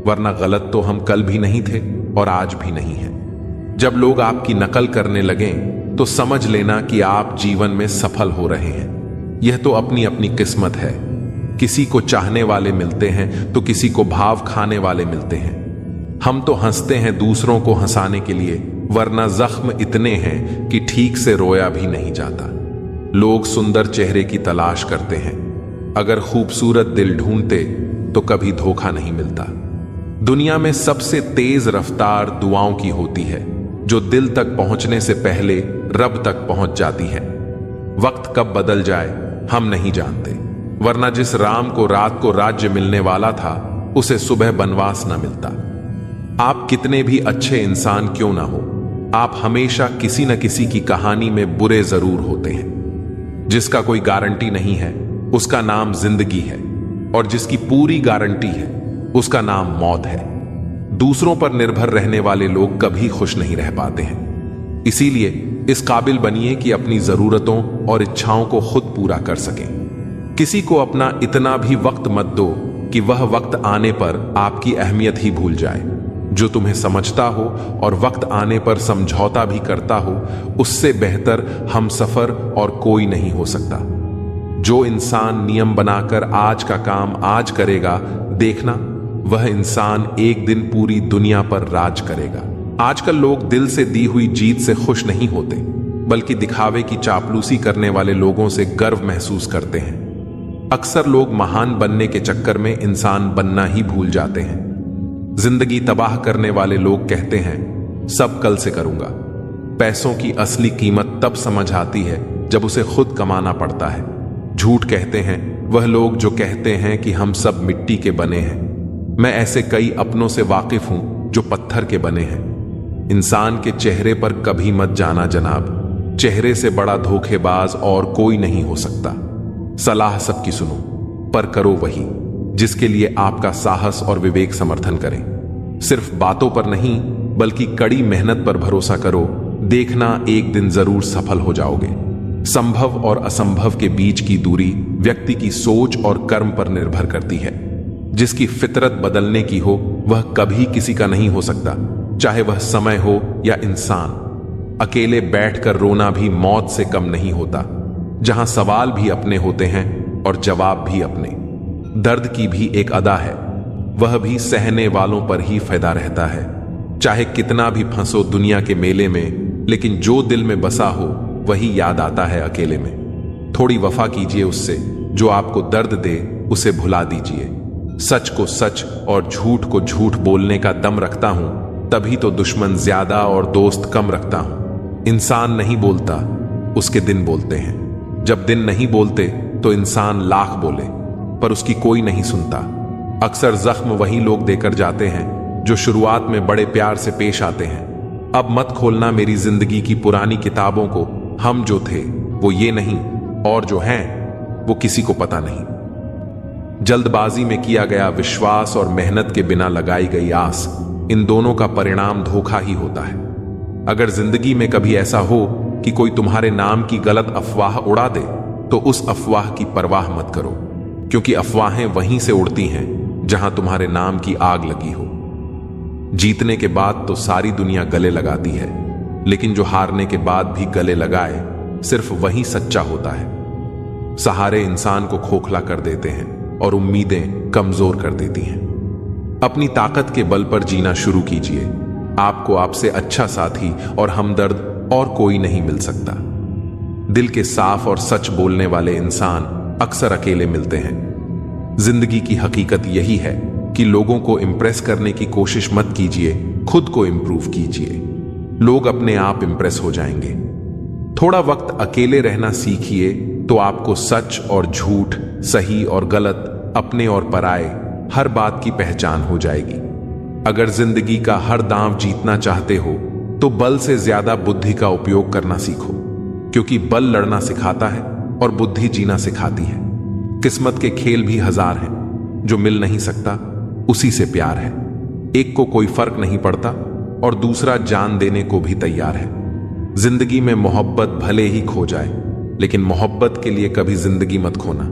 वरना गलत तो हम कल भी नहीं थे और आज भी नहीं है। जब लोग आपकी नकल करने लगें तो समझ लेना कि आप जीवन में सफल हो रहे हैं। यह तो अपनी अपनी किस्मत है। किसी को चाहने वाले मिलते हैं तो किसी को भाव खाने वाले मिलते हैं। हम तो हंसते हैं दूसरों को हंसाने के लिए, वरना जख्म इतने हैं कि ठीक से रोया भी नहीं जाता। लोग सुंदर चेहरे की तलाश करते हैं, अगर खूबसूरत दिल ढूंढते तो कभी धोखा नहीं मिलता। दुनिया में सबसे तेज रफ्तार दुआओं की होती है, जो दिल तक पहुंचने से पहले रब तक पहुंच जाती है। वक्त कब बदल जाए हम नहीं जानते, वरना जिस राम को रात को राज्य मिलने वाला था उसे सुबह बनवास न मिलता। आप कितने भी अच्छे इंसान क्यों ना हो, आप हमेशा किसी न किसी की कहानी में बुरे जरूर होते हैं। जिसका कोई गारंटी नहीं है उसका नाम जिंदगी है, और जिसकी पूरी गारंटी है उसका नाम मौत है। दूसरों पर निर्भर रहने वाले लोग कभी खुश नहीं रह पाते हैं। इसीलिए इस काबिल बनिए कि अपनी जरूरतों और इच्छाओं को खुद पूरा कर सकें। किसी को अपना इतना भी वक्त मत दो कि वह वक्त आने पर आपकी अहमियत ही भूल जाए। जो तुम्हें समझता हो और वक्त आने पर समझौता भी करता हो, उससे बेहतर हमसफर और कोई नहीं हो सकता। जो इंसान नियम बनाकर आज का काम आज करेगा, देखना वह इंसान एक दिन पूरी दुनिया पर राज करेगा। आजकल लोग दिल से दी हुई जीत से खुश नहीं होते, बल्कि दिखावे की चापलूसी करने वाले लोगों से गर्व महसूस करते हैं। अक्सर लोग महान बनने के चक्कर में इंसान बनना ही भूल जाते हैं। जिंदगी तबाह करने वाले लोग कहते हैं सब कल से करूंगा। पैसों की असली कीमत तब समझ आती है जब उसे खुद कमाना पड़ता है। झूठ कहते हैं वह लोग जो कहते हैं कि हम सब मिट्टी के बने हैं। मैं ऐसे कई अपनों से वाकिफ हूं जो पत्थर के बने हैं। इंसान के चेहरे पर कभी मत जाना जनाब, चेहरे से बड़ा धोखेबाज और कोई नहीं हो सकता। सलाह सबकी सुनो, पर करो वही जिसके लिए आपका साहस और विवेक समर्थन करें। सिर्फ बातों पर नहीं बल्कि कड़ी मेहनत पर भरोसा करो, देखना एक दिन जरूर सफल हो जाओगे। संभव और असंभव के बीच की दूरी व्यक्ति की सोच और कर्म पर निर्भर करती है। जिसकी फितरत बदलने की हो वह कभी किसी का नहीं हो सकता, चाहे वह समय हो या इंसान। अकेले बैठकर रोना भी मौत से कम नहीं होता, जहां सवाल भी अपने होते हैं और जवाब भी अपने। दर्द की भी एक अदा है, वह भी सहने वालों पर ही फायदा रहता है। चाहे कितना भी फंसो दुनिया के मेले में, लेकिन जो दिल में बसा हो वही याद आता है अकेले में। थोड़ी वफा कीजिए उससे, जो आपको दर्द दे उसे भुला दीजिए। सच को सच और झूठ को झूठ बोलने का दम रखता हूं, तभी तो दुश्मन ज्यादा और दोस्त कम रखता हूं। इंसान नहीं बोलता, उसके दिन बोलते हैं। जब दिन नहीं बोलते तो इंसान लाख बोले, पर उसकी कोई नहीं सुनता। अक्सर जख्म वही लोग देकर जाते हैं जो शुरुआत में बड़े प्यार से पेश आते हैं। अब मत खोलना मेरी जिंदगी की पुरानी किताबों को। हम जो थे वो ये नहीं, और जो हैं वो किसी को पता नहीं। जल्दबाजी में किया गया विश्वास और मेहनत के बिना लगाई गई आस, इन दोनों का परिणाम धोखा ही होता है। अगर जिंदगी में कभी ऐसा हो कि कोई तुम्हारे नाम की गलत अफवाह उड़ा दे, तो उस अफवाह की परवाह मत करो, क्योंकि अफवाहें वहीं से उड़ती हैं जहां तुम्हारे नाम की आग लगी हो। जीतने के बाद तो सारी दुनिया गले लगाती है, लेकिन जो हारने के बाद भी गले लगाए, सिर्फ वही सच्चा होता है। सहारे इंसान को खोखला कर देते हैं और उम्मीदें कमजोर कर देती हैं। अपनी ताकत के बल पर जीना शुरू कीजिए। आपको आपसे अच्छा साथी और हमदर्द और कोई नहीं मिल सकता। दिल के साफ और सच बोलने वाले इंसान अक्सर अकेले मिलते हैं। जिंदगी की हकीकत यही है कि लोगों को इंप्रेस करने की कोशिश मत कीजिए, खुद को इंप्रूव कीजिए। लोग अपने आप इंप्रेस हो जाएंगे। थोड़ा वक्त अकेले रहना सीखिए तो आपको सच और झूठ, सही और गलत, अपने और पराए, हर बात की पहचान हो जाएगी। अगर जिंदगी का हर दांव जीतना चाहते हो तो बल से ज्यादा बुद्धि का उपयोग करना सीखो, क्योंकि बल लड़ना सिखाता है और बुद्धि जीना सिखाती है। किस्मत के खेल भी हजार हैं, जो मिल नहीं सकता उसी से प्यार है। एक को कोई फर्क नहीं पड़ता और दूसरा जान देने को भी तैयार है। जिंदगी में मोहब्बत भले ही खो जाए, लेकिन मोहब्बत के लिए कभी जिंदगी मत खोना।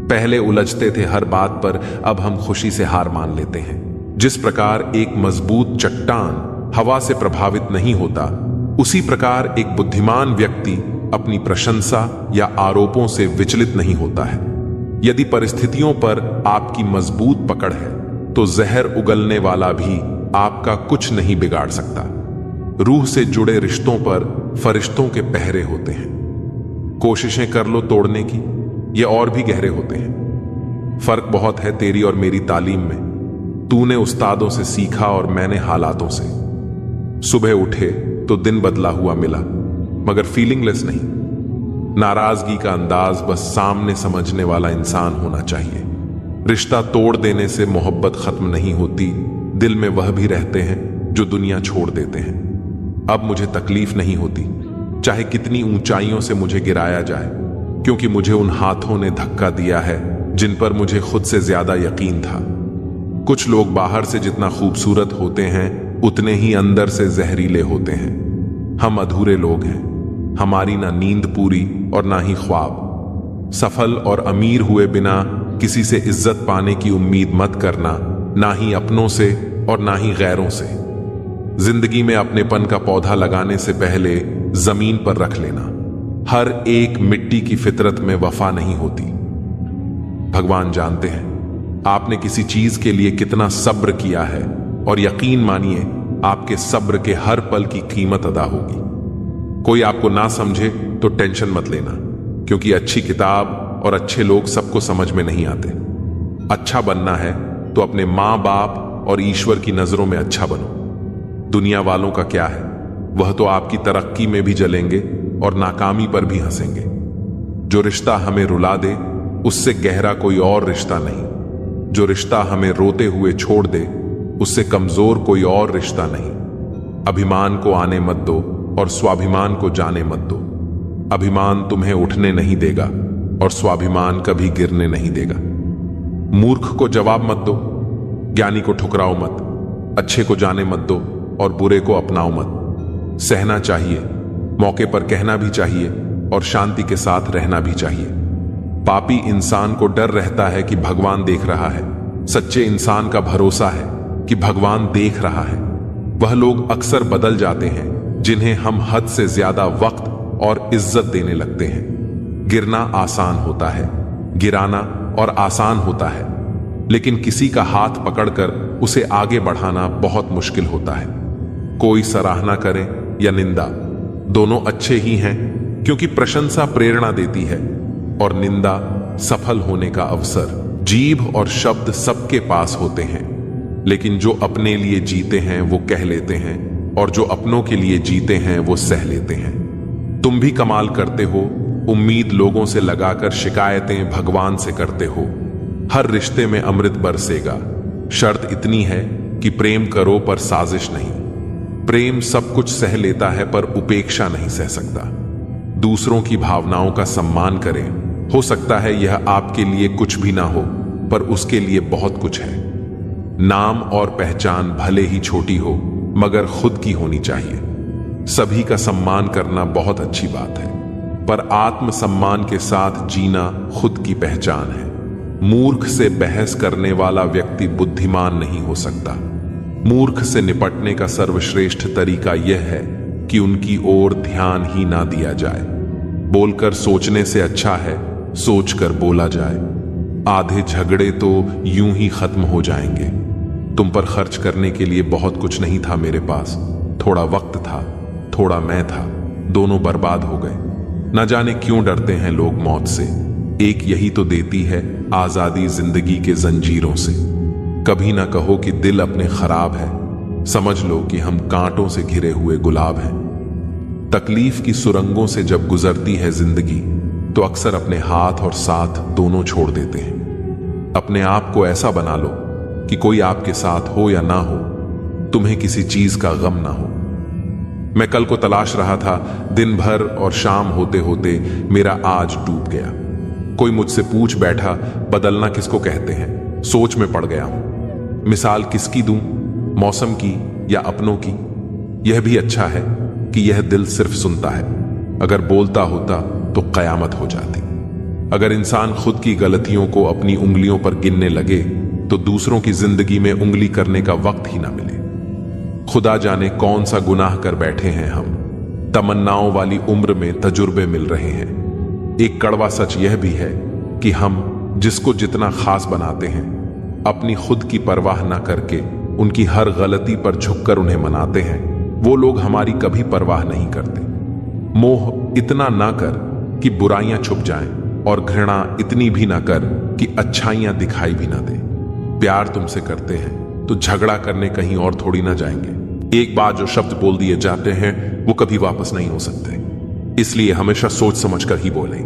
पहले उलझते थे हर बात पर, अब हम खुशी से हार मान लेते हैं। जिस प्रकार एक मजबूत चट्टान हवा से प्रभावित नहीं होता, उसी प्रकार एक बुद्धिमान व्यक्ति अपनी प्रशंसा या आरोपों से विचलित नहीं होता है। यदि परिस्थितियों पर आपकी मजबूत पकड़ है तो जहर उगलने वाला भी आपका कुछ नहीं बिगाड़ सकता। रूह से जुड़े रिश्तों पर फरिश्तों के पहरे होते हैं। कोशिशें कर लो तोड़ने की, ये और भी गहरे होते हैं। फर्क बहुत है तेरी और मेरी तालीम में। तूने उस्तादों से सीखा और मैंने हालातों से। सुबह उठे तो दिन बदला हुआ मिला, मगर फीलिंगलेस नहीं। नाराजगी का अंदाज बस सामने समझने वाला इंसान होना चाहिए। रिश्ता तोड़ देने से मोहब्बत खत्म नहीं होती, दिल में वह भी रहते हैं जो दुनिया छोड़ देते हैं। अब मुझे तकलीफ नहीं होती, चाहे कितनी ऊंचाइयों से मुझे गिराया जाए, क्योंकि मुझे उन हाथों ने धक्का दिया है जिन पर मुझे खुद से ज्यादा यकीन था। कुछ लोग बाहर से जितना खूबसूरत होते हैं उतने ही अंदर से जहरीले होते हैं। हम अधूरे लोग हैं, हमारी ना नींद पूरी और ना ही ख्वाब। सफल और अमीर हुए बिना किसी से इज्जत पाने की उम्मीद मत करना, ना ही अपनों से और ना ही गैरों से। जिंदगी में अपनेपन का पौधा लगाने से पहले जमीन पर रख लेना। हर एक मिट्टी की फितरत में वफा नहीं होती। भगवान जानते हैं आपने किसी चीज के लिए कितना सब्र किया है, और यकीन मानिए आपके सब्र के हर पल की कीमत अदा होगी। कोई आपको ना समझे तो टेंशन मत लेना, क्योंकि अच्छी किताब और अच्छे लोग सबको समझ में नहीं आते। अच्छा बनना है तो अपने माँ बाप और ईश्वर की नजरों में अच्छा बनो। दुनिया वालों का क्या है, वह तो आपकी तरक्की में भी जलेंगे और नाकामी पर भी हंसेंगे। जो रिश्ता हमें रुला दे उससे गहरा कोई और रिश्ता नहीं। जो रिश्ता हमें रोते हुए छोड़ दे उससे कमजोर कोई और रिश्ता नहीं। अभिमान को आने मत दो और स्वाभिमान को जाने मत दो। अभिमान तुम्हें उठने नहीं देगा और स्वाभिमान कभी गिरने नहीं देगा। मूर्ख को जवाब मत दो, ज्ञानी को ठुकराओ मत। अच्छे को जाने मत दो और बुरे को अपनाओ मत। सहना चाहिए, मौके पर कहना भी चाहिए और शांति के साथ रहना भी चाहिए। पापी इंसान को डर रहता है कि भगवान देख रहा है। सच्चे इंसान का भरोसा है कि भगवान देख रहा है। वह लोग अक्सर बदल जाते हैं जिन्हें हम हद से ज्यादा वक्त और इज्जत देने लगते हैं। गिरना आसान होता है, गिराना और आसान होता है, लेकिन किसी का हाथ पकड़कर उसे आगे बढ़ाना बहुत मुश्किल होता है। कोई सराहना करे या निंदा, दोनों अच्छे ही हैं, क्योंकि प्रशंसा प्रेरणा देती है और निंदा सफल होने का अवसर। जीभ और शब्द सबके पास होते हैं, लेकिन जो अपने लिए जीते हैं वो कह लेते हैं, और जो अपनों के लिए जीते हैं वो सह लेते हैं। तुम भी कमाल करते हो, उम्मीद लोगों से लगाकर शिकायतें भगवान से करते हो। हर रिश्ते में अमृत बरसेगा, शर्त इतनी है कि प्रेम करो पर साजिश नहीं। प्रेम सब कुछ सह लेता है पर उपेक्षा नहीं सह सकता। दूसरों की भावनाओं का सम्मान करें। हो सकता है यह आपके लिए कुछ भी ना हो, पर उसके लिए बहुत कुछ है। नाम और पहचान भले ही छोटी हो, मगर खुद की होनी चाहिए। सभी का सम्मान करना बहुत अच्छी बात है, पर आत्मसम्मान के साथ जीना खुद की पहचान है। मूर्ख से बहस करने वाला व्यक्ति बुद्धिमान नहीं हो सकता। मूर्ख से निपटने का सर्वश्रेष्ठ तरीका यह है कि उनकी ओर ध्यान ही ना दिया जाए। बोलकर सोचने से अच्छा है सोचकर बोला जाए। आधे झगड़े तो यूं ही खत्म हो जाएंगे। तुम पर खर्च करने के लिए बहुत कुछ नहीं था मेरे पास। थोड़ा वक्त था, थोड़ा मैं था, दोनों बर्बाद हो गए। न जाने क्यों डरते हैं लोग मौत से। एक यही तो देती है आजादी जिंदगी के जंजीरों से। कभी ना कहो कि दिल अपने खराब है, समझ लो कि हम कांटों से घिरे हुए गुलाब हैं। तकलीफ की सुरंगों से जब गुजरती है जिंदगी तो अक्सर अपने हाथ और साथ दोनों छोड़ देते हैं। अपने आप को ऐसा बना लो कि कोई आपके साथ हो या ना हो, तुम्हें किसी चीज का गम ना हो। मैं कल को तलाश रहा था, दिन भर और शाम होते होते मेरा आज डूब गया। कोई मुझसे पूछ बैठा, बदलना किसको कहते हैं? सोच में पड़ गया हूं। मिसाल किसकी दूं, मौसम की या अपनों की? यह भी अच्छा है कि यह दिल सिर्फ सुनता है। अगर बोलता होता तो कयामत हो जाती। अगर इंसान खुद की गलतियों को अपनी उंगलियों पर गिनने लगे तो दूसरों की जिंदगी में उंगली करने का वक्त ही ना मिले। खुदा जाने कौन सा गुनाह कर बैठे हैं हम। तमन्नाओं वाली उम्र में तजुर्बे मिल रहे हैं। एक कड़वा सच यह भी है कि हम जिसको जितना खास बनाते हैं, अपनी खुद की परवाह ना करके उनकी हर गलती पर झुककर उन्हें मनाते हैं, वो लोग हमारी कभी परवाह नहीं करते। मोह इतना ना कर कि बुराइयां छुप जाएं, और घृणा इतनी भी ना कर कि अच्छाइयां दिखाई भी ना दे। प्यार तुमसे करते हैं तो झगड़ा करने कहीं और थोड़ी ना जाएंगे। एक बार जो शब्द बोल दिए जाते हैं वो कभी वापस नहीं हो सकते, इसलिए हमेशा सोच समझ कर ही बोलें।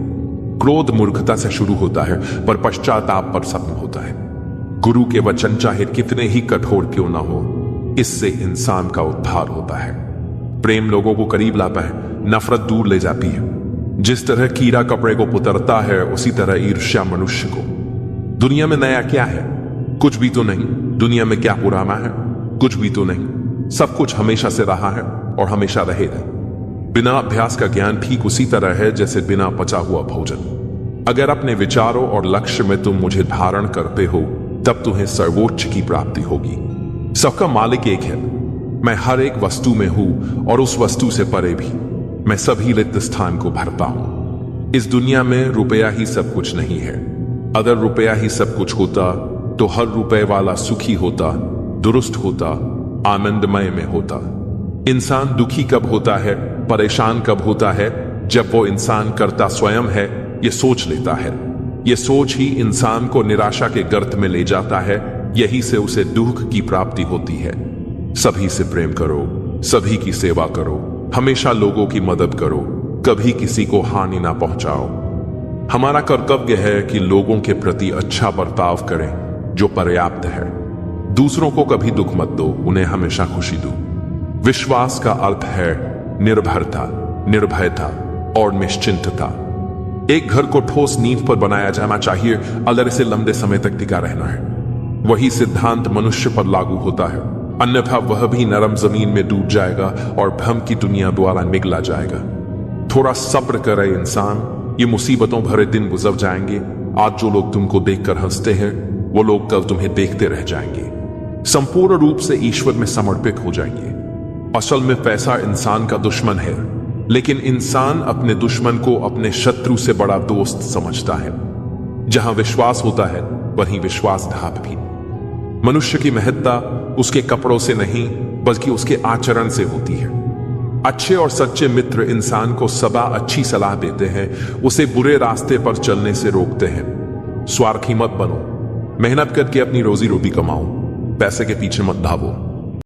क्रोध मूर्खता से शुरू होता है पर पश्चाताप पर खत्म होता है। गुरु के वचन चाहे कितने ही कठोर क्यों ना हो, इससे इंसान का उद्धार होता है। प्रेम लोगों को करीब लाता है, नफरत दूर ले जाती है। जिस तरह कीड़ा कपड़े को पुतरता है, उसी तरह ईर्ष्या मनुष्य को। दुनिया में नया क्या है? कुछ भी तो नहीं। दुनिया में क्या पुराना है? कुछ भी तो नहीं। सब कुछ हमेशा से रहा है और हमेशा रहेगा। बिना अभ्यास का ज्ञान ठीक उसी तरह है जैसे बिना पचा हुआ भोजन। अगर अपने विचारों और लक्ष्य में तुम मुझे धारण करते हो, तब तुम्हें सर्वोच्च की प्राप्ति होगी। सबका मालिक एक है। मैं हर एक वस्तु में हूं और उस वस्तु से परे भी। मैं सभी रिक्त स्थान को भरता हूं। इस दुनिया में रुपया ही सब कुछ नहीं है। अगर रुपया ही सब कुछ होता तो हर रुपए वाला सुखी होता, दुरुस्त होता, आनंदमय में होता। इंसान दुखी कब होता है, परेशान कब होता है? जब वो इंसान करता स्वयं है, ये सोच लेता है। ये सोच ही इंसान को निराशा के गर्त में ले जाता है। यही से उसे दुख की प्राप्ति होती है। सभी से प्रेम करो, सभी की सेवा करो, हमेशा लोगों की मदद करो, कभी किसी को हानि ना पहुंचाओ। हमारा कर्तव्य है कि लोगों के प्रति अच्छा बर्ताव करें, जो पर्याप्त है। दूसरों को कभी दुख मत दो, उन्हें हमेशा खुशी दो। विश्वास का अर्थ है निर्भरता, निर्भयता और निश्चिंतता। एक घर को ठोस नींव पर बनाया जाना चाहिए, अगर इसे लंबे समय तक टिका रहना है। वही सिद्धांत मनुष्य पर लागू होता है, अन्यथा वह भी नरम जमीन में डूब जाएगा और भ्रम की दुनिया द्वारा निगला जाएगा। थोड़ा सब्र करे इंसान, ये मुसीबतों भरे दिन गुजर जाएंगे। आज जो लोग तुमको देखकर हंसते हैं, वो लोग कल तुम्हें देखते रह जाएंगे। संपूर्ण रूप से ईश्वर में समर्पित हो जाएंगे। असल में पैसा इंसान का दुश्मन है, लेकिन इंसान अपने दुश्मन को अपने शत्रु से बड़ा दोस्त समझता है। जहां विश्वास होता है, वहीं विश्वासघात भी। मनुष्य की महत्ता उसके कपड़ों से नहीं, बल्कि उसके आचरण से होती है। अच्छे और सच्चे मित्र इंसान को सदा अच्छी सलाह देते हैं, उसे बुरे रास्ते पर चलने से रोकते हैं। स्वार्थी मत बनो, मेहनत करके अपनी रोजी रोटी कमाओ, पैसे के पीछे मत धावो।